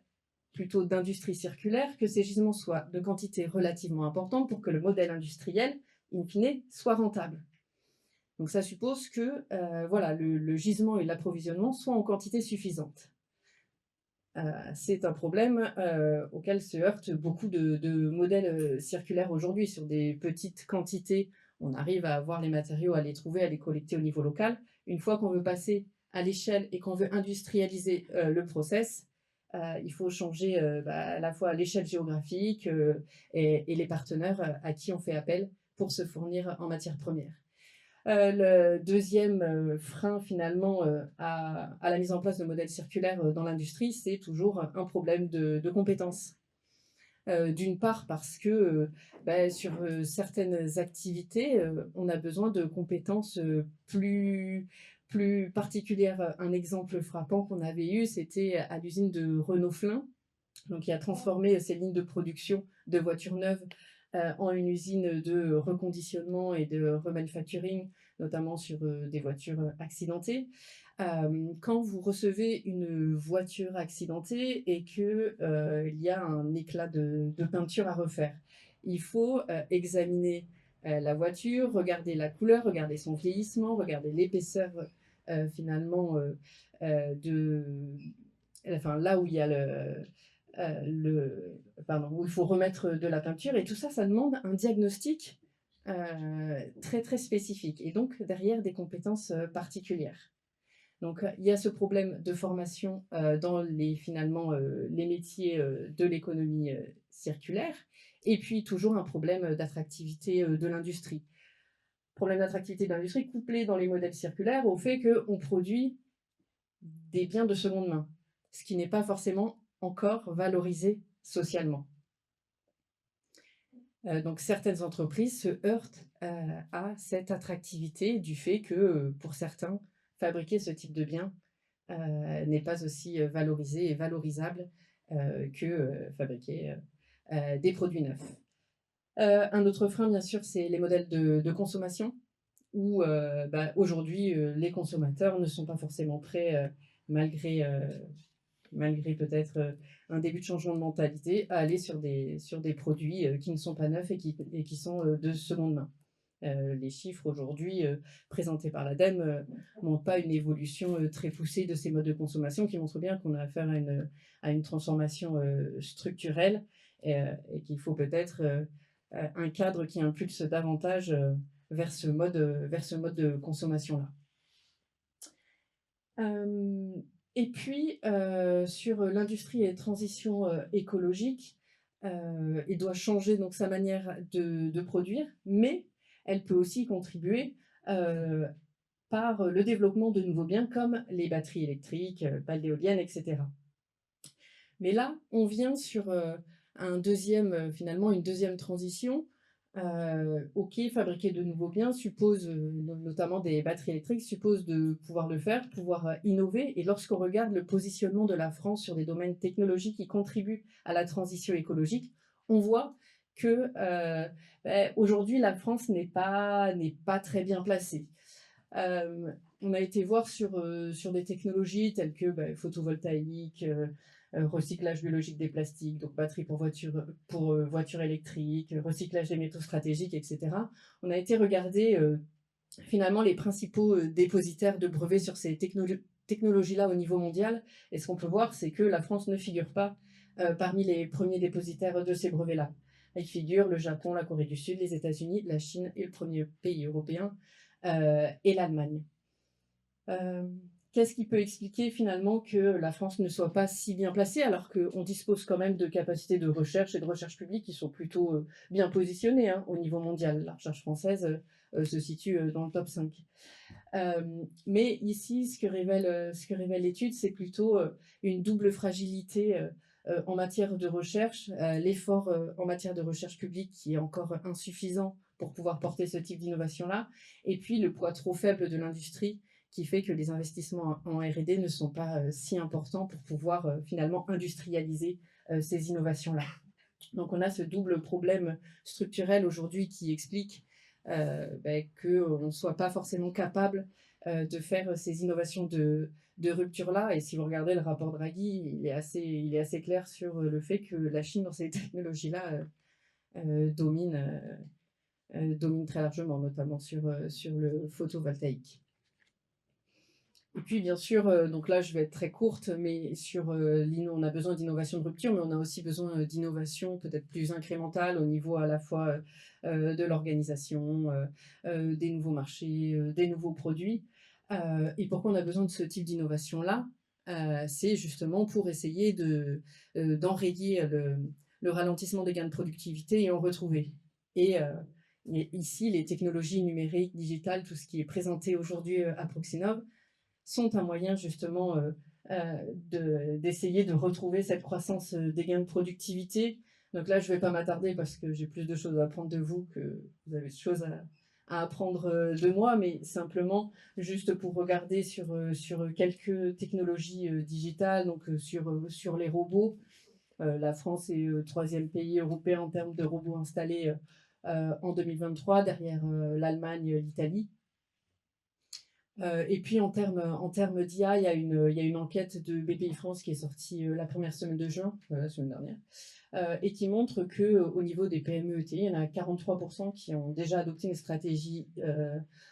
plutôt d'industrie circulaire, que ces gisements soient de quantité relativement importante pour que le modèle industriel, in fine, soit rentable. Donc ça suppose que voilà, le gisement et l'approvisionnement soient en quantité suffisante. C'est un problème auquel se heurtent beaucoup de modèles circulaires aujourd'hui. Sur des petites quantités, on arrive à avoir les matériaux, à les trouver, à les collecter au niveau local. Une fois qu'on veut passer à l'échelle et qu'on veut industrialiser le process, il faut changer à la fois l'échelle géographique et les partenaires à qui on fait appel pour se fournir en matières premières. Le deuxième frein finalement à la mise en place de modèles circulaires dans l'industrie, c'est toujours un problème de compétences. D'une part parce que sur certaines activités, on a besoin de compétences plus particulières. Un exemple frappant qu'on avait eu, c'était à l'usine de Renault-Flin, donc qui a transformé ses lignes de production de voitures neuves en une usine de reconditionnement et de remanufacturing, notamment sur des voitures accidentées. Quand vous recevez une voiture accidentée et qu'il y a un éclat de peinture à refaire, il faut examiner la voiture, regarder la couleur, regarder son vieillissement, regarder l'épaisseur finalement là où il y a où il faut remettre de la peinture, et tout ça, ça demande un diagnostic très très spécifique, et donc derrière des compétences particulières. Donc il y a ce problème de formation dans les métiers de l'économie circulaire, et puis toujours un problème d'attractivité de l'industrie. Problème d'attractivité de l'industrie couplé dans les modèles circulaires au fait qu'on produit des biens de seconde main, ce qui n'est pas forcément encore valorisé socialement. Donc certaines entreprises se heurtent à cette attractivité du fait que, pour certains, fabriquer ce type de biens n'est pas aussi valorisé et valorisable que fabriquer des produits neufs. Un autre frein, bien sûr, c'est les modèles de consommation où aujourd'hui, les consommateurs ne sont pas forcément prêts, malgré, malgré peut-être un début de changement de mentalité, à aller sur des produits qui ne sont pas neufs et qui sont de seconde main. Les chiffres aujourd'hui présentés par l'ADEME ne montrent pas une évolution très poussée de ces modes de consommation qui montrent bien qu'on a affaire à une transformation structurelle et qu'il faut peut-être un cadre qui impulse davantage vers ce mode de consommation-là. Et puis, sur l'industrie et transition écologique, il doit changer donc sa manière de produire, mais elle peut aussi contribuer par le développement de nouveaux biens comme les batteries électriques, pales d'éoliennes, etc. Mais là, on vient sur finalement une deuxième transition. Ok, fabriquer de nouveaux biens suppose, notamment des batteries électriques, suppose de pouvoir le faire, pouvoir innover. Et lorsqu'on regarde le positionnement de la France sur des domaines technologiques qui contribuent à la transition écologique, on voit que aujourd'hui, la France n'est pas très bien placée. On a été voir sur des technologies telles que photovoltaïque, recyclage biologique des plastiques, donc batterie pour voitures électriques, recyclage des métaux stratégiques, etc. On a été regarder finalement les principaux dépositaires de brevets sur ces technologies-là au niveau mondial. Et ce qu'on peut voir, c'est que la France ne figure pas parmi les premiers dépositaires de ces brevets-là. Il figure le Japon, la Corée du Sud, les États-Unis, la Chine et le premier pays européen, et l'Allemagne. Qu'est-ce qui peut expliquer finalement que la France ne soit pas si bien placée alors qu'on dispose quand même de capacités de recherche et de recherche publique qui sont plutôt bien positionnées au niveau mondial. La recherche française se situe dans le top 5. Mais ici, ce que révèle l'étude, c'est plutôt une double fragilité en matière de recherche, l'effort en matière de recherche publique qui est encore insuffisant pour pouvoir porter ce type d'innovation-là, et puis le poids trop faible de l'industrie qui fait que les investissements en R&D ne sont pas si importants pour pouvoir finalement industrialiser ces innovations-là. Donc on a ce double problème structurel aujourd'hui qui explique qu'on ne soit pas forcément capable de faire ces innovations de rupture-là. Et si vous regardez le rapport Draghi, il est assez clair sur le fait que la Chine, dans ces technologies-là, domine très largement, notamment sur le photovoltaïque. Et puis, bien sûr, donc là, je vais être très courte, mais sur on a besoin d'innovation de rupture, mais on a aussi besoin d'innovation peut-être plus incrémentale au niveau à la fois de l'organisation, des nouveaux marchés, des nouveaux produits. Et pourquoi on a besoin de ce type d'innovation-là? C'est justement pour essayer d'enrayer le ralentissement des gains de productivité et en retrouver. Et ici, les technologies numériques, digitales, tout ce qui est présenté aujourd'hui à Proxinov, sont un moyen justement d'essayer de retrouver cette croissance des gains de productivité. Donc là, je ne vais pas m'attarder parce que j'ai plus de choses à apprendre de vous que vous avez de choses à apprendre de moi, mais simplement juste pour regarder sur quelques technologies digitales, donc sur les robots. La France est le 3e pays européen en termes de robots installés en 2023, derrière l'Allemagne, l'Italie. Et puis en termes d'IA, il y a une enquête de BPI France qui est sortie la première semaine de juin, la semaine dernière, et qui montre qu'au niveau des PME-ETI, il y en a 43% qui ont déjà adopté une stratégie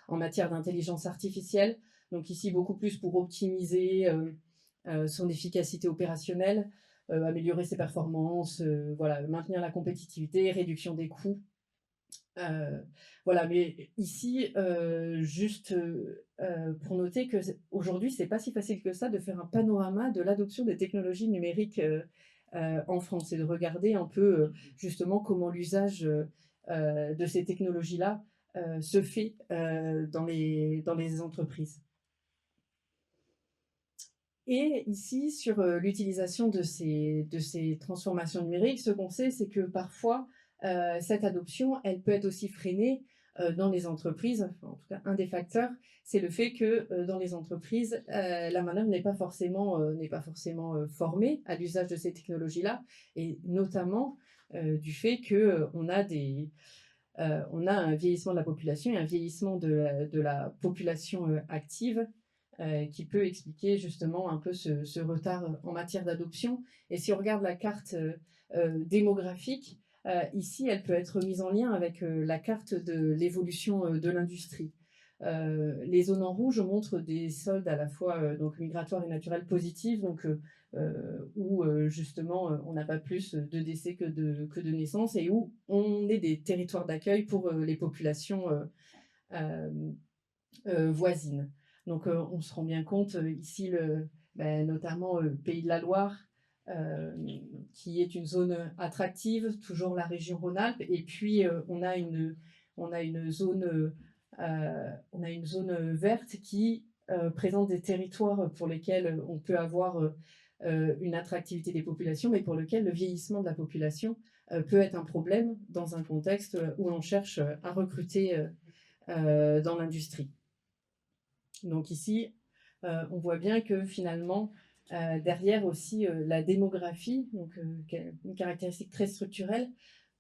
en matière d'intelligence artificielle. Donc ici, beaucoup plus pour optimiser son efficacité opérationnelle, améliorer ses performances, maintenir la compétitivité, réduction des coûts. Voilà, mais ici, juste pour noter qu'aujourd'hui, c'est pas si facile que ça de faire un panorama de l'adoption des technologies numériques en France et de regarder un peu justement comment l'usage de ces technologies-là se fait dans les entreprises. Et ici, sur l'utilisation de ces transformations numériques, ce qu'on sait, c'est que parfois, cette adoption, elle peut être aussi freinée dans les entreprises, enfin, en tout cas un des facteurs, c'est le fait que dans les entreprises, la main-d'œuvre n'est pas forcément, formée à l'usage de ces technologies-là, et notamment du fait que on a un vieillissement de la population et un vieillissement de la population active qui peut expliquer justement un peu ce retard en matière d'adoption. Et si on regarde la carte démographique, ici, elle peut être mise en lien avec la carte de l'évolution de l'industrie. Les zones en rouge montrent des soldes à la fois donc migratoires et naturels positifs, donc où justement on n'a pas plus de décès que de naissances et où on est des territoires d'accueil pour les populations euh, voisines. Donc on se rend bien compte ici, notamment le Pays de la Loire, qui est une zone attractive, toujours la région Rhône-Alpes, et puis on a une zone verte qui présente des territoires pour lesquels on peut avoir une attractivité des populations, mais pour lequel le vieillissement de la population peut être un problème dans un contexte où on cherche à recruter dans l'industrie. Donc ici, on voit bien que finalement, derrière aussi la démographie, donc une caractéristique très structurelle,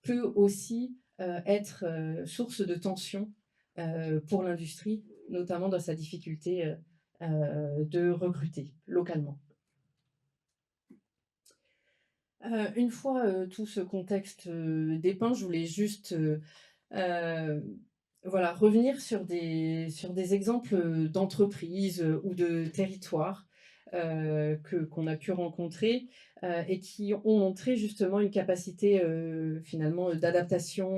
peut aussi être source de tension pour l'industrie, notamment dans sa difficulté de recruter localement. Une fois tout ce contexte dépeint, je voulais juste revenir sur des exemples d'entreprises ou de territoires qu'on a pu rencontrer et qui ont montré justement une capacité finalement d'adaptation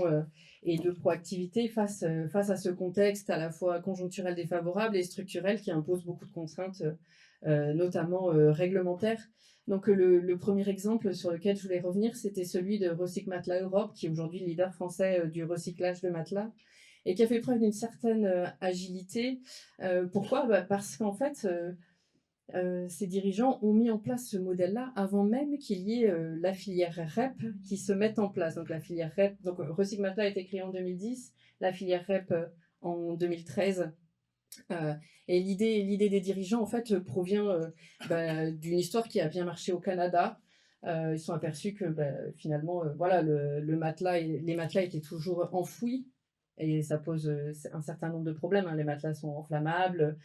et de proactivité face à ce contexte à la fois conjoncturel défavorable et structurel qui impose beaucoup de contraintes, notamment réglementaires. Donc le premier exemple sur lequel je voulais revenir, c'était celui de Recyc Matelas Europe, qui est aujourd'hui leader français du recyclage de matelas, et qui a fait preuve d'une certaine agilité. Pourquoi ? Parce qu'en fait, ces dirigeants ont mis en place ce modèle-là avant même qu'il y ait la filière REP qui se mette en place. Donc la filière REP, donc Recyc Matelas a été créé en 2010, la filière REP en 2013. Et l'idée des dirigeants, en fait, provient d'une histoire qui a bien marché au Canada. Ils sont aperçus que finalement, les matelas étaient toujours enfouis. Et ça pose un certain nombre de problèmes, hein. Les matelas sont enflammables.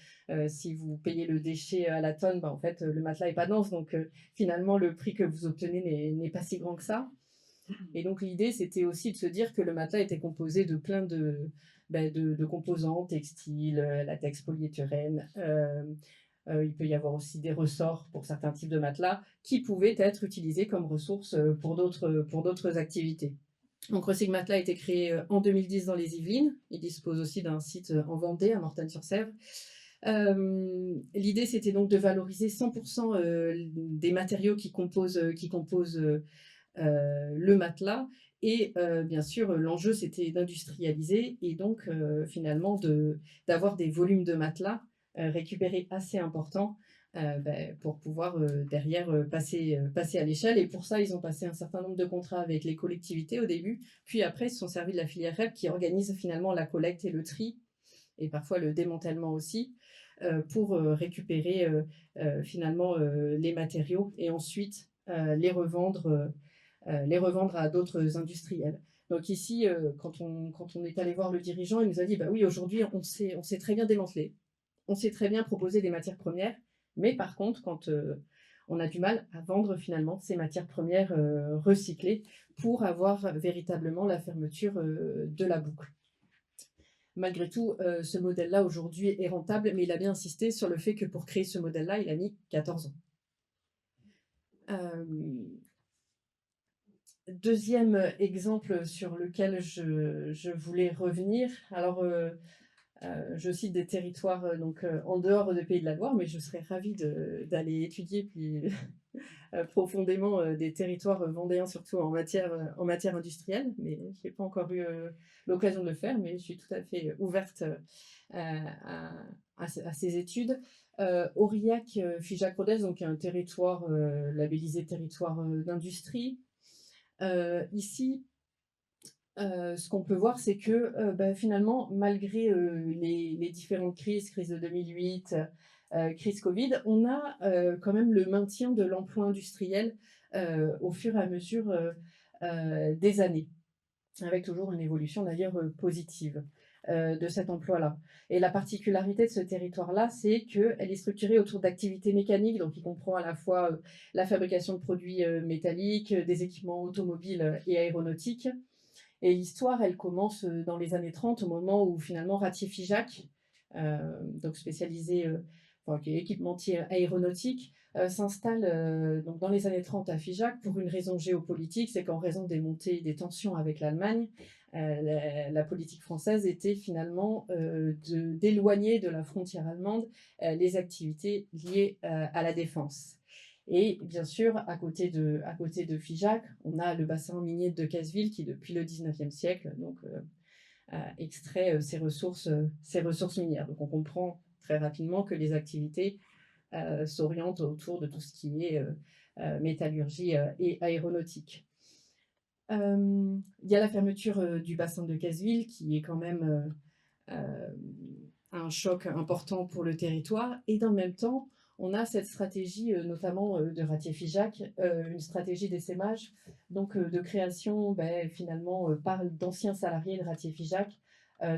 Si vous payez le déchet à la tonne, en fait, le matelas n'est pas dense. Donc, finalement, le prix que vous obtenez n'est pas si grand que ça. Et donc, l'idée, c'était aussi de se dire que le matelas était composé de plein de composants textiles, latex, polyéthylène. Il peut y avoir aussi des ressorts pour certains types de matelas qui pouvaient être utilisés comme ressources pour d'autres activités. Donc Recyc Matelas a été créé en 2010 dans les Yvelines. Il dispose aussi d'un site en Vendée, à Mortagne-sur-Sèvre. L'idée, c'était donc de valoriser 100% des matériaux qui composent le matelas. Et bien sûr, l'enjeu, c'était d'industrialiser et donc finalement d'avoir des volumes de matelas récupérés assez importants pour pouvoir derrière passer à l'échelle. Et pour ça, ils ont passé un certain nombre de contrats avec les collectivités au début. Puis après, ils se sont servis de la filière REP qui organise finalement la collecte et le tri, et parfois le démantèlement aussi, pour récupérer finalement les matériaux et ensuite les revendre à d'autres industriels. Donc ici, quand on est allé voir le dirigeant, il nous a dit, oui, aujourd'hui, on sait très bien démanteler, on sait très bien proposer des matières premières, mais par contre, quand on a du mal à vendre finalement ces matières premières recyclées pour avoir véritablement la fermeture de la boucle. Malgré tout, ce modèle-là aujourd'hui est rentable, mais il a bien insisté sur le fait que pour créer ce modèle-là, il a mis 14 ans. Deuxième exemple sur lequel je voulais revenir. Alors, je cite des territoires en dehors du Pays de la Loire, mais je serais ravie d'aller étudier plus profondément des territoires vendéens, surtout en matière industrielle. Mais je n'ai pas encore eu l'occasion de le faire, mais je suis tout à fait ouverte à ces études. Aurillac, Figeac-Rodez, donc un territoire labellisé territoire d'industrie. Ici, ce qu'on peut voir, c'est que finalement, malgré les différentes crises, crise de 2008, crise Covid, on a quand même le maintien de l'emploi industriel au fur et à mesure des années, avec toujours une évolution d'ailleurs positive de cet emploi-là. Et la particularité de ce territoire-là, c'est qu'elle est structurée autour d'activités mécaniques, donc il comprend à la fois la fabrication de produits métalliques, des équipements automobiles et aéronautiques. Et l'histoire, elle commence dans les années 30, au moment où finalement Ratier Figeac, donc spécialisé, enfin, qui est équipementier aéronautique, s'installe donc dans les années 30 à Figeac pour une raison géopolitique, c'est qu'en raison des montées des tensions avec l'Allemagne, la politique française était finalement d'éloigner de la frontière allemande les activités liées à la défense. Et bien sûr, à côté de Figeac, on a le bassin minier de Decazeville qui, depuis le 19e siècle, donc, extrait ses ressources minières. Donc on comprend très rapidement que les activités s'orientent autour de tout ce qui est métallurgie et aéronautique. Il y a la fermeture du bassin de Decazeville qui est quand même un choc important pour le territoire. Et dans le même temps, on a cette stratégie, notamment de Ratier Figeac, une stratégie d'essaimage, donc de création finalement par d'anciens salariés de Ratier Figeac,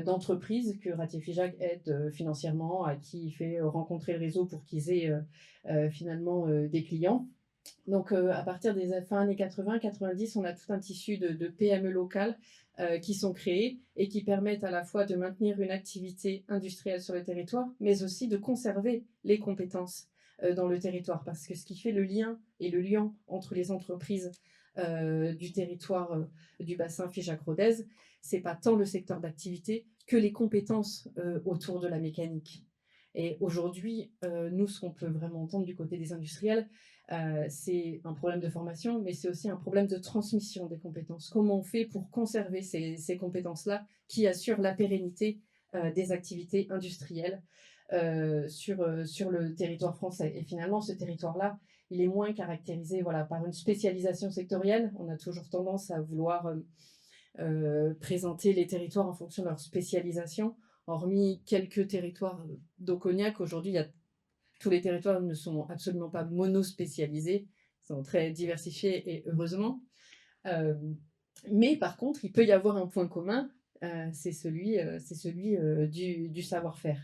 d'entreprises que Ratier Figeac aide financièrement, à qui il fait rencontrer le réseau pour qu'ils aient finalement des clients. Donc, à partir des fin années 80-90, on a tout un tissu de PME locales qui sont créées et qui permettent à la fois de maintenir une activité industrielle sur le territoire, mais aussi de conserver les compétences dans le territoire. Parce que ce qui fait le lien et le lien entre les entreprises du territoire du bassin Figeac-Rodez, c'est pas tant le secteur d'activité que les compétences autour de la mécanique. Et aujourd'hui, nous, ce qu'on peut vraiment entendre du côté des industriels, c'est un problème de formation, mais c'est aussi un problème de transmission des compétences. Comment on fait pour conserver ces compétences-là qui assurent la pérennité des activités industrielles sur le territoire français. Et finalement, ce territoire-là, il est moins caractérisé par une spécialisation sectorielle. On a toujours tendance à vouloir présenter les territoires en fonction de leur spécialisation. Hormis quelques territoires d'Ocognac, aujourd'hui, tous les territoires ne sont absolument pas monospécialisés, ils sont très diversifiés et heureusement. Mais par contre, il peut y avoir un point commun, c'est celui du savoir-faire.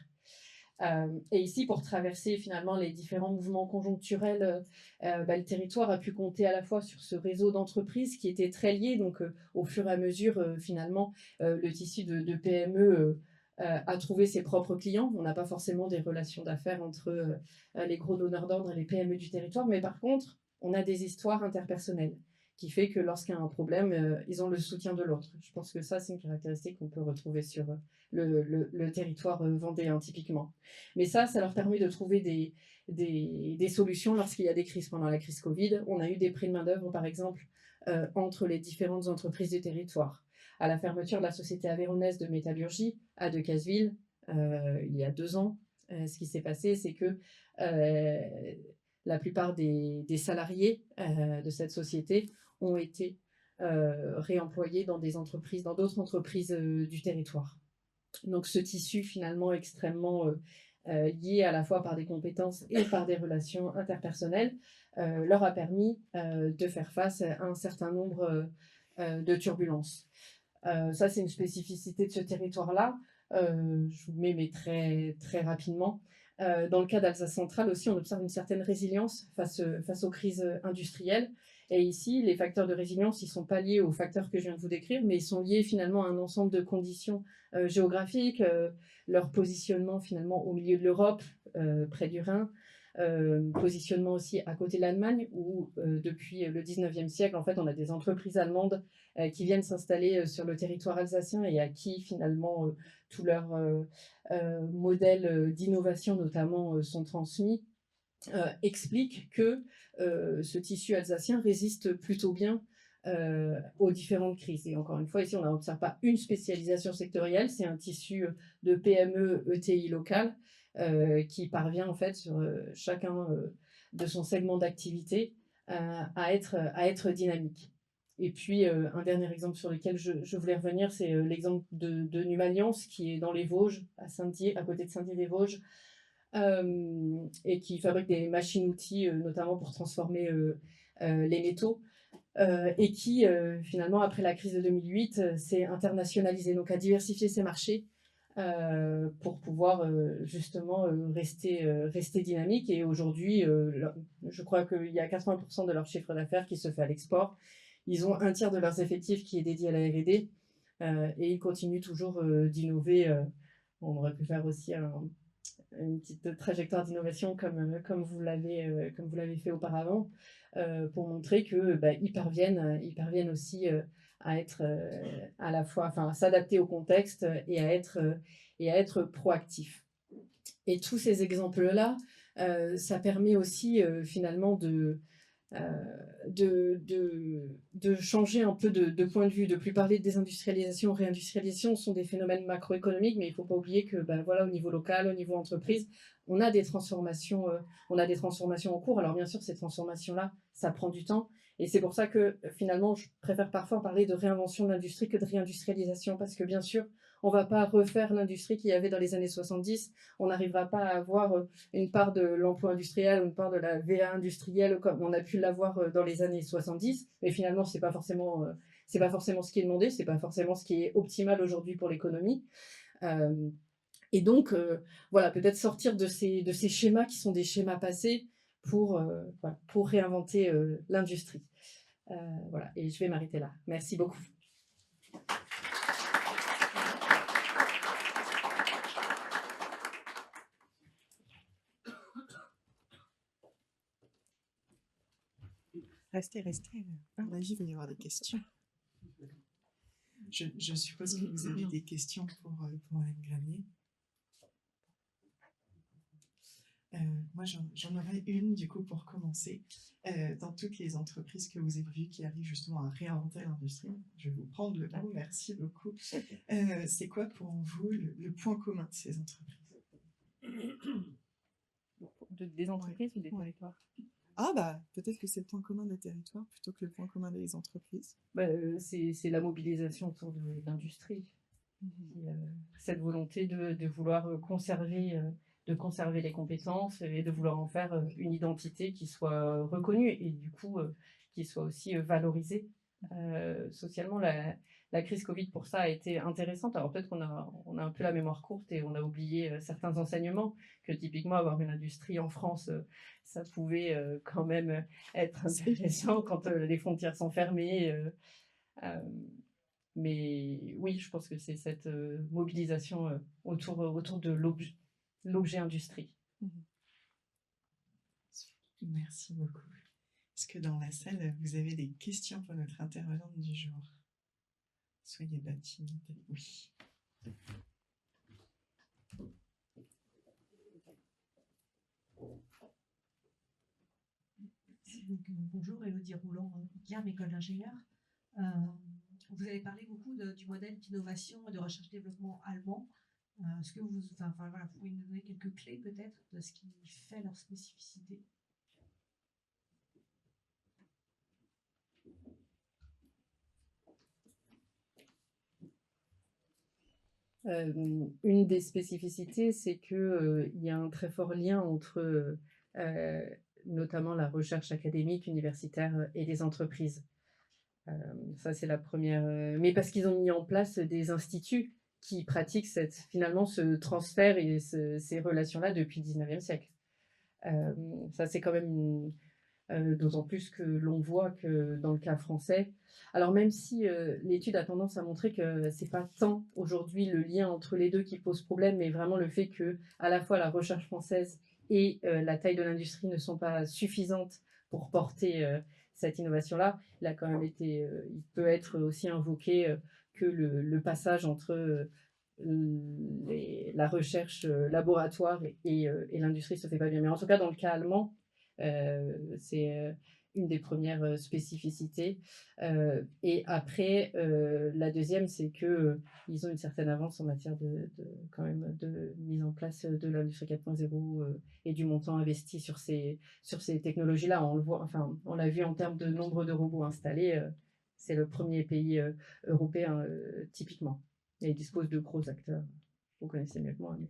Et ici, pour traverser finalement les différents mouvements conjoncturels, le territoire a pu compter à la fois sur ce réseau d'entreprises qui était très lié, donc au fur et à mesure, finalement, le tissu de PME a trouvé ses propres clients. On n'a pas forcément des relations d'affaires entre les gros donneurs d'ordre et les PME du territoire, mais par contre, on a des histoires interpersonnelles qui fait que lorsqu'il y a un problème, ils ont le soutien de l'autre. Je pense que ça, c'est une caractéristique qu'on peut retrouver sur le territoire vendéen, typiquement. Mais ça leur permet de trouver des solutions lorsqu'il y a des crises. Pendant la crise Covid, on a eu des prix de main-d'œuvre, par exemple, entre les différentes entreprises du territoire. À la fermeture de la société aveyronnaise de métallurgie à Decazeville, il y a 2 ans, ce qui s'est passé, c'est que la plupart des salariés de cette société ont été réemployés dans d'autres entreprises du territoire. Donc ce tissu finalement extrêmement lié à la fois par des compétences et par des relations interpersonnelles leur a permis de faire face à un certain nombre de turbulences. Ça, c'est une spécificité de ce territoire-là. Je vous mets mais très, très rapidement. Dans le cas d'Alsace centrale aussi, on observe une certaine résilience face aux crises industrielles. Et ici, les facteurs de résilience, ils ne sont pas liés aux facteurs que je viens de vous décrire, mais ils sont liés finalement à un ensemble de conditions géographiques, leur positionnement finalement au milieu de l'Europe, près du Rhin, positionnement aussi à côté de l'Allemagne, où depuis le 19e siècle, en fait, on a des entreprises allemandes qui viennent s'installer sur le territoire alsacien et à qui finalement tous leurs modèles d'innovation notamment sont transmis, explique que ce tissu alsacien résiste plutôt bien aux différentes crises. Et encore une fois, ici, on n'observe pas une spécialisation sectorielle, c'est un tissu de PME, ETI local qui parvient en fait sur chacun de son segment d'activité à être dynamique. Et puis, un dernier exemple sur lequel je voulais revenir, c'est l'exemple de Numalliance, qui est dans les Vosges, à Saint-Dié, à côté de Saint-Dié-des-Vosges, et qui fabrique des machines-outils, notamment pour transformer les métaux, et qui, finalement, après la crise de 2008, s'est internationalisé, donc a diversifié ses marchés pour pouvoir justement rester dynamique. Et aujourd'hui, je crois qu'il y a 80% de leur chiffre d'affaires qui se fait à l'export. Ils ont un tiers de leurs effectifs qui est dédié à la R&D, et ils continuent toujours d'innover. On aurait pu faire aussi une petite trajectoire d'innovation comme vous l'avez fait auparavant, pour montrer que ils parviennent aussi à être à la fois, enfin, à s'adapter au contexte et à être proactifs. Et tous ces exemples-là, ça permet aussi finalement de changer un peu de point de vue, de plus parler de désindustrialisation, réindustrialisation sont des phénomènes macroéconomiques, mais il ne faut pas oublier que voilà, au niveau local, au niveau entreprise, on a des transformations en cours. Alors bien sûr, ces transformations-là, ça prend du temps, et c'est pour ça que finalement, je préfère parfois parler de réinvention de l'industrie que de réindustrialisation, parce que bien sûr, on ne va pas refaire l'industrie qu'il y avait dans les années 70, on n'arrivera pas à avoir une part de l'emploi industriel ou une part de la VA industrielle comme on a pu l'avoir dans les années 70, mais finalement c'est pas forcément ce qui est demandé, c'est pas forcément ce qui est optimal aujourd'hui pour l'économie. Et donc voilà, peut-être sortir de ces schémas qui sont des schémas passés pour réinventer l'industrie. Voilà, et je vais m'arrêter là. Merci beaucoup. Restez. À mon avis, il va y avoir des questions. Je suppose que vous avez des questions pour Madame Granier. Moi, j'en aurais une, du coup, pour commencer. Dans toutes les entreprises que vous avez vues qui arrivent justement à réinventer l'industrie, je vais vous prendre le mot, merci beaucoup. C'est quoi pour vous le point commun de ces entreprises? Des entreprises ou des territoires? Ah peut-être que c'est le point commun des territoires plutôt que le point commun des entreprises. C'est la mobilisation autour de l'industrie. Cette volonté de vouloir conserver les compétences et de vouloir en faire une identité qui soit reconnue et du coup qui soit aussi valorisée. Socialement, la crise Covid pour ça a été intéressante. Alors peut-être qu'on a un peu la mémoire courte et on a oublié certains enseignements, que typiquement avoir une industrie en France, ça pouvait quand même être intéressant quand les frontières sont fermées. Mais oui, je pense que c'est cette mobilisation autour de l'objet industrie. Merci beaucoup. Est-ce que dans la salle, vous avez des questions pour notre intervenante du jour? Soyez pas timide. Oui. Bonjour, Élodie Rouland, ICAM, école d'ingénieur. Vous avez parlé beaucoup du modèle d'innovation et de recherche-développement allemand. Est-ce que vous pouvez nous donner quelques clés peut-être de ce qui fait leur spécificité? Une des spécificités, c'est qu'il y a un très fort lien entre notamment la recherche académique, universitaire et les entreprises. Ça, c'est la première. Mais parce qu'ils ont mis en place des instituts qui pratiquent finalement ce transfert et ces relations-là depuis le 19e siècle. Ça, c'est quand même d'autant plus que l'on voit que dans le cas français, alors même si l'étude a tendance à montrer que c'est pas tant aujourd'hui le lien entre les deux qui pose problème, mais vraiment le fait que à la fois la recherche française et la taille de l'industrie ne sont pas suffisantes pour porter cette innovation-là, il a quand même été, il peut être aussi invoqué que le passage entre la recherche laboratoire et l'industrie se fait pas bien. Mais en tout cas, dans le cas allemand, c'est une des premières spécificités. Et après, la deuxième, c'est que ils ont une certaine avance en matière quand même de mise en place de l'industrie 4.0 et du montant investi sur ces technologies-là. On le voit, enfin, on l'a vu en termes de nombre de robots installés. C'est le premier pays européen typiquement. Et il dispose de gros acteurs. Vous connaissez mieux que moi. Mais...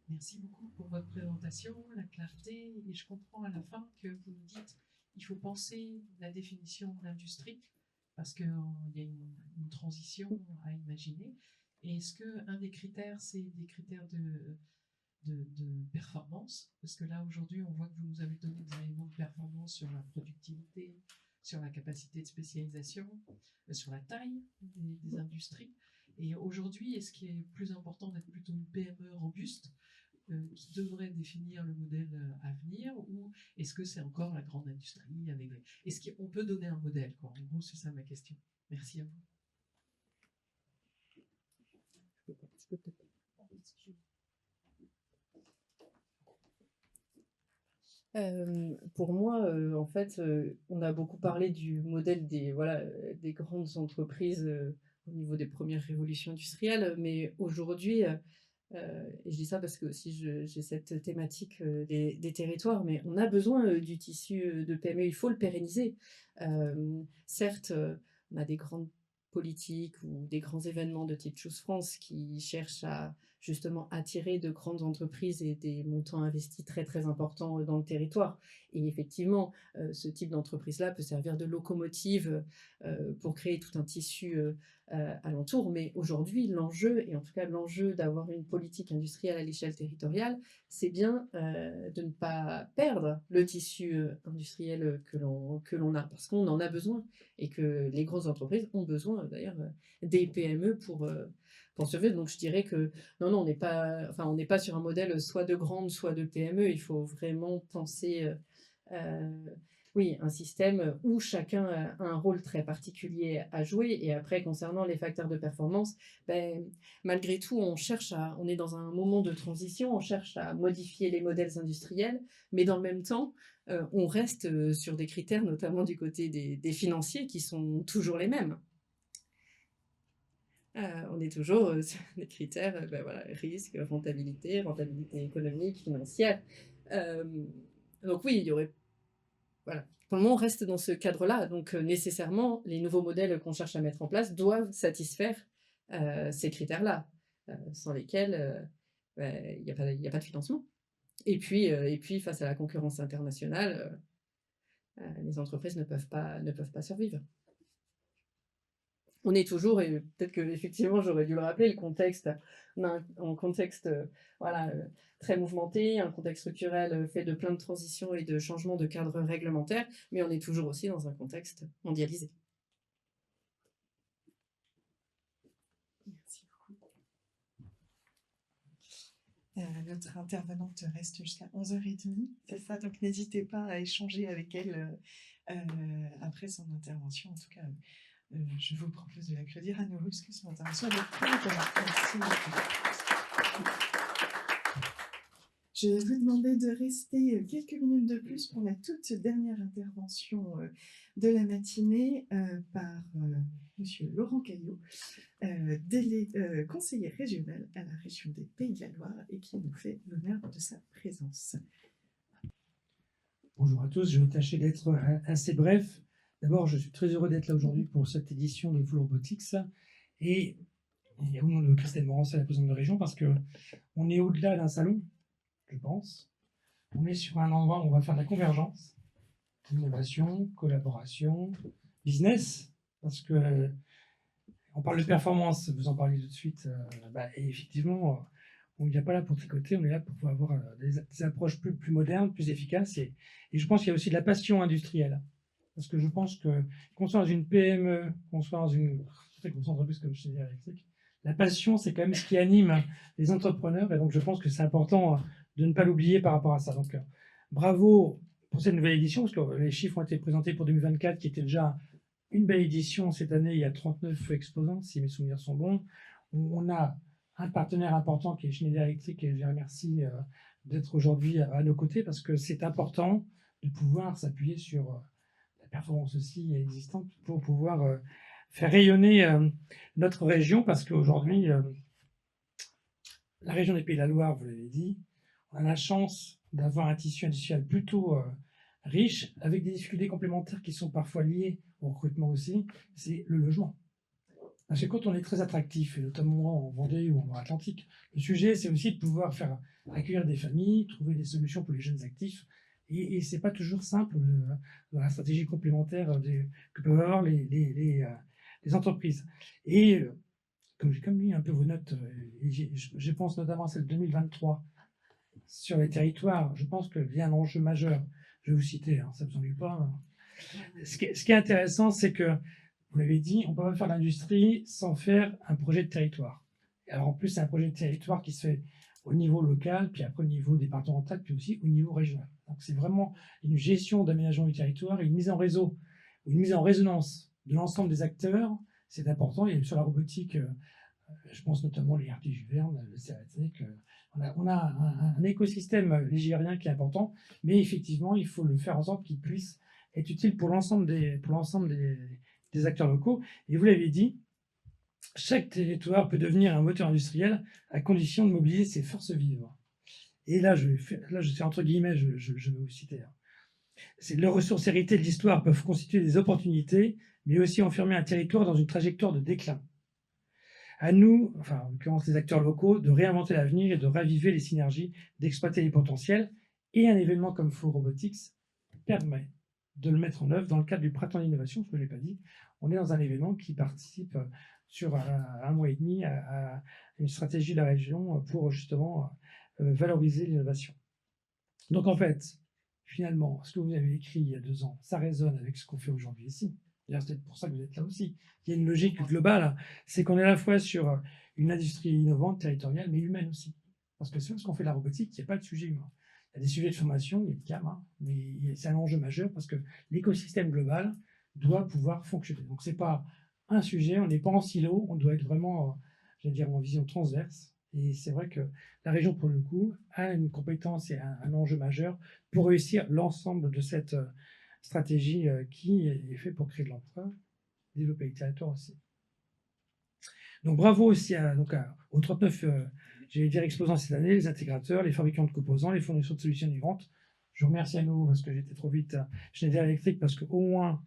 Merci beaucoup pour votre présentation, la clarté, et je comprends à la fin que vous nous dites qu'il faut penser la définition d'industrie parce qu'il y a une transition à imaginer. Et est-ce qu'un des critères, c'est des critères de performance? Parce que là, aujourd'hui, on voit que vous nous avez donné des éléments de performance sur la productivité, sur la capacité de spécialisation, sur la taille des industries. Et aujourd'hui, est-ce qu'il est plus important d'être plutôt une PME robuste qui devrait définir le modèle à venir, ou est-ce que c'est encore la grande industrie avec... Est-ce qu'on peut donner un modèle, quoi? En gros, c'est ça ma question. Merci à vous. Pour moi, en fait, on a beaucoup parlé du modèle des grandes entreprises au niveau des premières révolutions industrielles, mais aujourd'hui, et je dis ça parce que aussi j'ai cette thématique des territoires, mais on a besoin du tissu de PME, il faut le pérenniser. Certes, on a des grandes politiques ou des grands événements de type Choose France qui cherchent à justement attirer de grandes entreprises et des montants investis très très importants dans le territoire. Et effectivement, ce type d'entreprise-là peut servir de locomotive pour créer tout un tissu alentour. Mais aujourd'hui, l'enjeu, et en tout cas l'enjeu d'avoir une politique industrielle à l'échelle territoriale, c'est bien de ne pas perdre le tissu industriel que l'on a, parce qu'on en a besoin, et que les grosses entreprises ont besoin d'ailleurs des PME pour survivre. Donc je dirais que non, on n'est pas sur un modèle soit de grande, soit de PME. Il faut vraiment penser oui, un système où chacun a un rôle très particulier à jouer. Et après, concernant les facteurs de performance, malgré tout, on est dans un moment de transition, on cherche à modifier les modèles industriels, mais dans le même temps, on reste sur des critères, notamment du côté des financiers, qui sont toujours les mêmes. On est toujours sur des critères, risque, rentabilité économique, financière. Donc oui, il y aurait... Voilà. Pour le moment, on reste dans ce cadre-là. Donc nécessairement, les nouveaux modèles qu'on cherche à mettre en place doivent satisfaire ces critères-là, sans lesquels il n'y a pas de financement. Et puis, face à la concurrence internationale, les entreprises ne peuvent pas survivre. On est toujours, et peut-être que effectivement j'aurais dû le rappeler, le contexte, on a un contexte très mouvementé, un contexte structurel fait de plein de transitions et de changements de cadre réglementaire, mais on est toujours aussi dans un contexte mondialisé. Merci beaucoup. Notre intervenante reste jusqu'à 11h30, c'est ça, donc n'hésitez pas à échanger avec elle après son intervention. En tout cas, je vous propose de l'applaudir à nouveau parce que son intervention est très intéressante. Merci beaucoup. Je vais vous demander de rester quelques minutes de plus pour la toute dernière intervention de la matinée par Monsieur Laurent Caillot, conseiller régional à la région des Pays de la Loire et qui nous fait l'honneur de sa présence. Bonjour à tous, je vais tâcher d'être assez bref. D'abord, je suis très heureux d'être là aujourd'hui pour cette édition de Full Robotics et au nom de Christelle Morancet, la présidente de région, parce qu'on est au-delà d'un salon, je pense. On est sur un endroit où on va faire de la convergence, innovation, collaboration, business, parce que on parle de performance, vous en parlez tout de suite, et effectivement, on n'est pas là pour tricoter, on est là pour avoir des approches plus modernes, plus efficaces, et je pense qu'il y a aussi de la passion industrielle. Parce que je pense qu'on soit dans une PME, qu'on soit dans une entreprise comme Schneider Electric, la passion, c'est quand même ce qui anime les entrepreneurs. Et donc, je pense que c'est important de ne pas l'oublier par rapport à ça. Donc, bravo pour cette nouvelle édition, parce que les chiffres ont été présentés pour 2024, qui était déjà une belle édition. Cette année, il y a 39 exposants, si mes souvenirs sont bons. On a un partenaire important qui est Schneider Electric, et je les remercie d'être aujourd'hui à nos côtés, parce que c'est important de pouvoir s'appuyer sur... performance aussi existante pour pouvoir faire rayonner notre région, parce qu'aujourd'hui, la région des Pays de la Loire, vous l'avez dit, on a la chance d'avoir un tissu industriel plutôt riche, avec des difficultés complémentaires qui sont parfois liées au recrutement aussi, c'est le logement. Parce que quand on est très attractif, et notamment en Vendée ou en Loire-Atlantique, le sujet, c'est aussi de pouvoir faire accueillir des familles, trouver des solutions pour les jeunes actifs. Et ce n'est pas toujours simple dans la stratégie complémentaire que peuvent avoir les entreprises. Et comme j'ai lu un peu vos notes, et je pense notamment à celle de 2023 sur les territoires, je pense qu'il y a un enjeu majeur. Je vais vous citer, ça ne vous ennuie pas. Ce qui est intéressant, c'est que, vous l'avez dit, on ne peut pas faire l'industrie sans faire un projet de territoire. Alors en plus, c'est un projet de territoire qui se fait au niveau local, puis après au niveau départemental, puis aussi au niveau régional. Donc c'est vraiment une gestion d'aménagement du territoire et une mise en réseau, une mise en résonance de l'ensemble des acteurs. C'est important. Et sur la robotique, je pense notamment les RTG Verne, le CRT, on a un écosystème ligérien qui est important, mais effectivement, il faut le faire en sorte qu'il puisse être utile pour l'ensemble des acteurs locaux. Et vous l'avez dit, chaque territoire peut devenir un moteur industriel à condition de mobiliser ses forces vives. Et là, je suis entre guillemets, je vais vous citer. Les ressources héritées de l'histoire peuvent constituer des opportunités, mais aussi enfermer un territoire dans une trajectoire de déclin. À nous, enfin en l'occurrence les acteurs locaux, de réinventer l'avenir et de raviver les synergies, d'exploiter les potentiels. Et un événement comme Flow Robotics permet de le mettre en œuvre dans le cadre du Printemps d'innovation, ce que je n'ai pas dit. On est dans un événement qui participe sur un mois et demi à une stratégie de la région pour justement valoriser l'innovation. Donc en fait, finalement, ce que vous avez écrit il y a 2 ans, ça résonne avec ce qu'on fait aujourd'hui ici. C'est peut-être pour ça que vous êtes là aussi. Il y a une logique globale, c'est qu'on est à la fois sur une industrie innovante, territoriale, mais humaine aussi. Parce que sur ce qu'on fait de la robotique, il n'y a pas de sujet humain. Il y a des sujets de formation, il y a de CAM, mais c'est un enjeu majeur parce que l'écosystème global doit pouvoir fonctionner. Donc ce n'est pas un sujet, on n'est pas en silo, on doit être vraiment, j'allais dire, en vision transverse. Et c'est vrai que la région, pour le coup, a une compétence et un enjeu majeur pour réussir l'ensemble de cette stratégie qui est faite pour créer de l'emploi, développer les territoires aussi. Donc bravo aussi aux 39, j'allais dire, exposants cette année, les intégrateurs, les fabricants de composants, les fournisseurs de solutions innovantes. Je vous remercie à nouveau parce que j'étais trop vite Schneider Electric, parce qu'au moins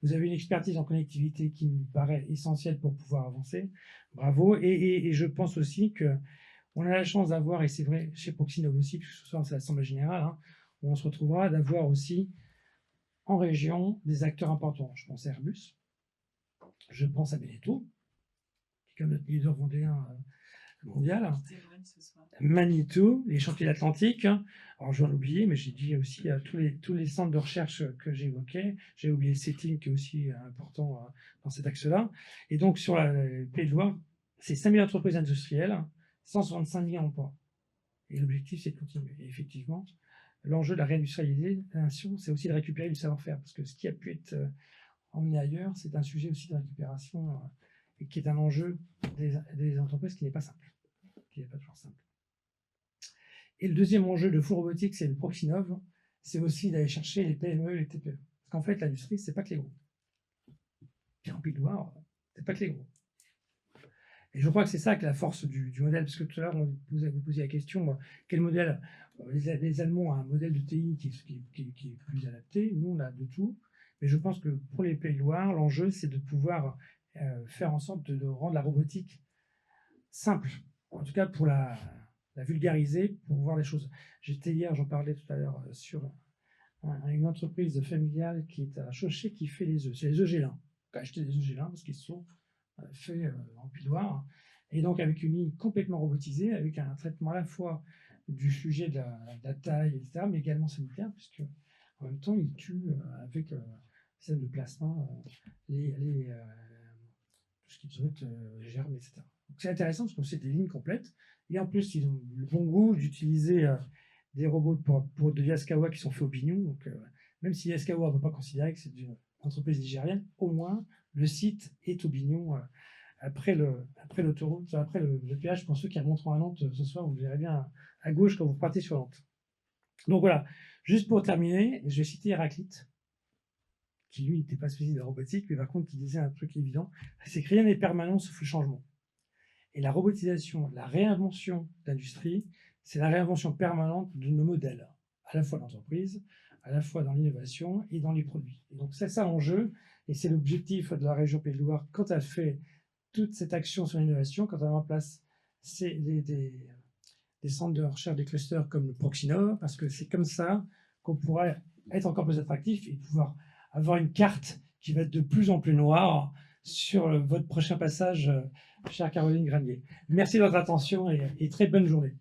vous avez une expertise en connectivité qui me paraît essentielle pour pouvoir avancer. Bravo. Et je pense aussi qu'on a la chance d'avoir, et c'est vrai chez Proxinov aussi, puisque ce soir c'est l'Assemblée Générale, où on se retrouvera, d'avoir aussi en région des acteurs importants. Je pense à Airbus, je pense à Beneteau, qui est comme notre leader vendéen mondial, Manitou, les chantiers de l'Atlantique. Alors je vais en oublier, mais j'ai dit aussi tous les centres de recherche que j'évoquais. J'ai oublié le setting qui est aussi important dans cet axe-là. Et donc sur le Pays de Loire, c'est 5 000 entreprises industrielles, 165 000 emplois. Et l'objectif, c'est de continuer. Et effectivement, l'enjeu de la réindustrialisation, c'est aussi de récupérer du savoir-faire, parce que ce qui a pu être emmené ailleurs, c'est un sujet aussi de récupération et qui est un enjeu des entreprises qui n'est pas simple, qui n'est pas toujours simple. Et le deuxième enjeu de Flow Robotics, c'est le Proxinov, c'est aussi d'aller chercher les PME et les TPE. Parce qu'en fait, l'industrie, c'est pas que les gros. Puis en Pays de Loire, c'est pas que les gros. Et je crois que c'est ça que la force du modèle, parce que tout à l'heure, vous avez posé la question, quel modèle? Les Allemands ont un modèle de TI qui est plus adapté, nous on a de tout, mais je pense que pour les Pays de Loire, l'enjeu c'est de pouvoir faire en sorte de rendre la robotique simple, en tout cas pour la vulgariser, pour voir les choses. J'étais hier, j'en parlais tout à l'heure, sur une entreprise familiale qui est à Chauchet qui fait les œufs, c'est les œufs Gélin, qui a acheté des œufs Gélin parce qu'ils sont faits en Pays de Loire, et donc avec une ligne complètement robotisée, avec un traitement à la fois du sujet de la taille, etc., mais également sanitaire, puisque en même temps, ils tuent avec celle de plasma tout ce qui doit être germe, etc. Donc c'est intéressant parce que c'est des lignes complètes, et en plus, ils ont le bon goût d'utiliser des robots de Yaskawa qui sont faits au bignon. Donc même si Yaskawa ne peut pas considérer que c'est une entreprise nigérienne, au moins le site est au bignon. Après l'autoroute, après le péage, pour ceux qui remonteront à Nantes ce soir, vous verrez bien à gauche quand vous partez sur Nantes. Donc voilà, juste pour terminer, je vais citer Héraclite, qui lui n'était pas spécialiste de la robotique, mais par contre qui disait un truc évident, c'est que rien n'est permanent sauf le changement. Et la robotisation, la réinvention d'industrie, c'est la réinvention permanente de nos modèles, à la fois dans l'entreprise, à la fois dans l'innovation et dans les produits. Et donc c'est ça l'enjeu, et c'est l'objectif de la région Pays de Loire quand elle fait toute cette action sur l'innovation, quand elle met en place des centres de recherche, des clusters comme le Proxinov, parce que c'est comme ça qu'on pourra être encore plus attractif et pouvoir avoir une carte qui va être de plus en plus noire sur votre prochain passage, chère Caroline Granier. Merci de votre attention et très bonne journée.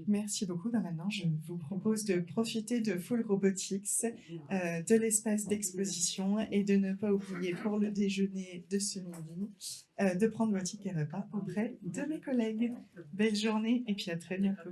Merci beaucoup. Maintenant, je vous propose de profiter de Full Robotics, de l'espace d'exposition et de ne pas oublier pour le déjeuner de ce midi, de prendre votre ticket repas auprès de mes collègues. Belle journée et puis à très bientôt.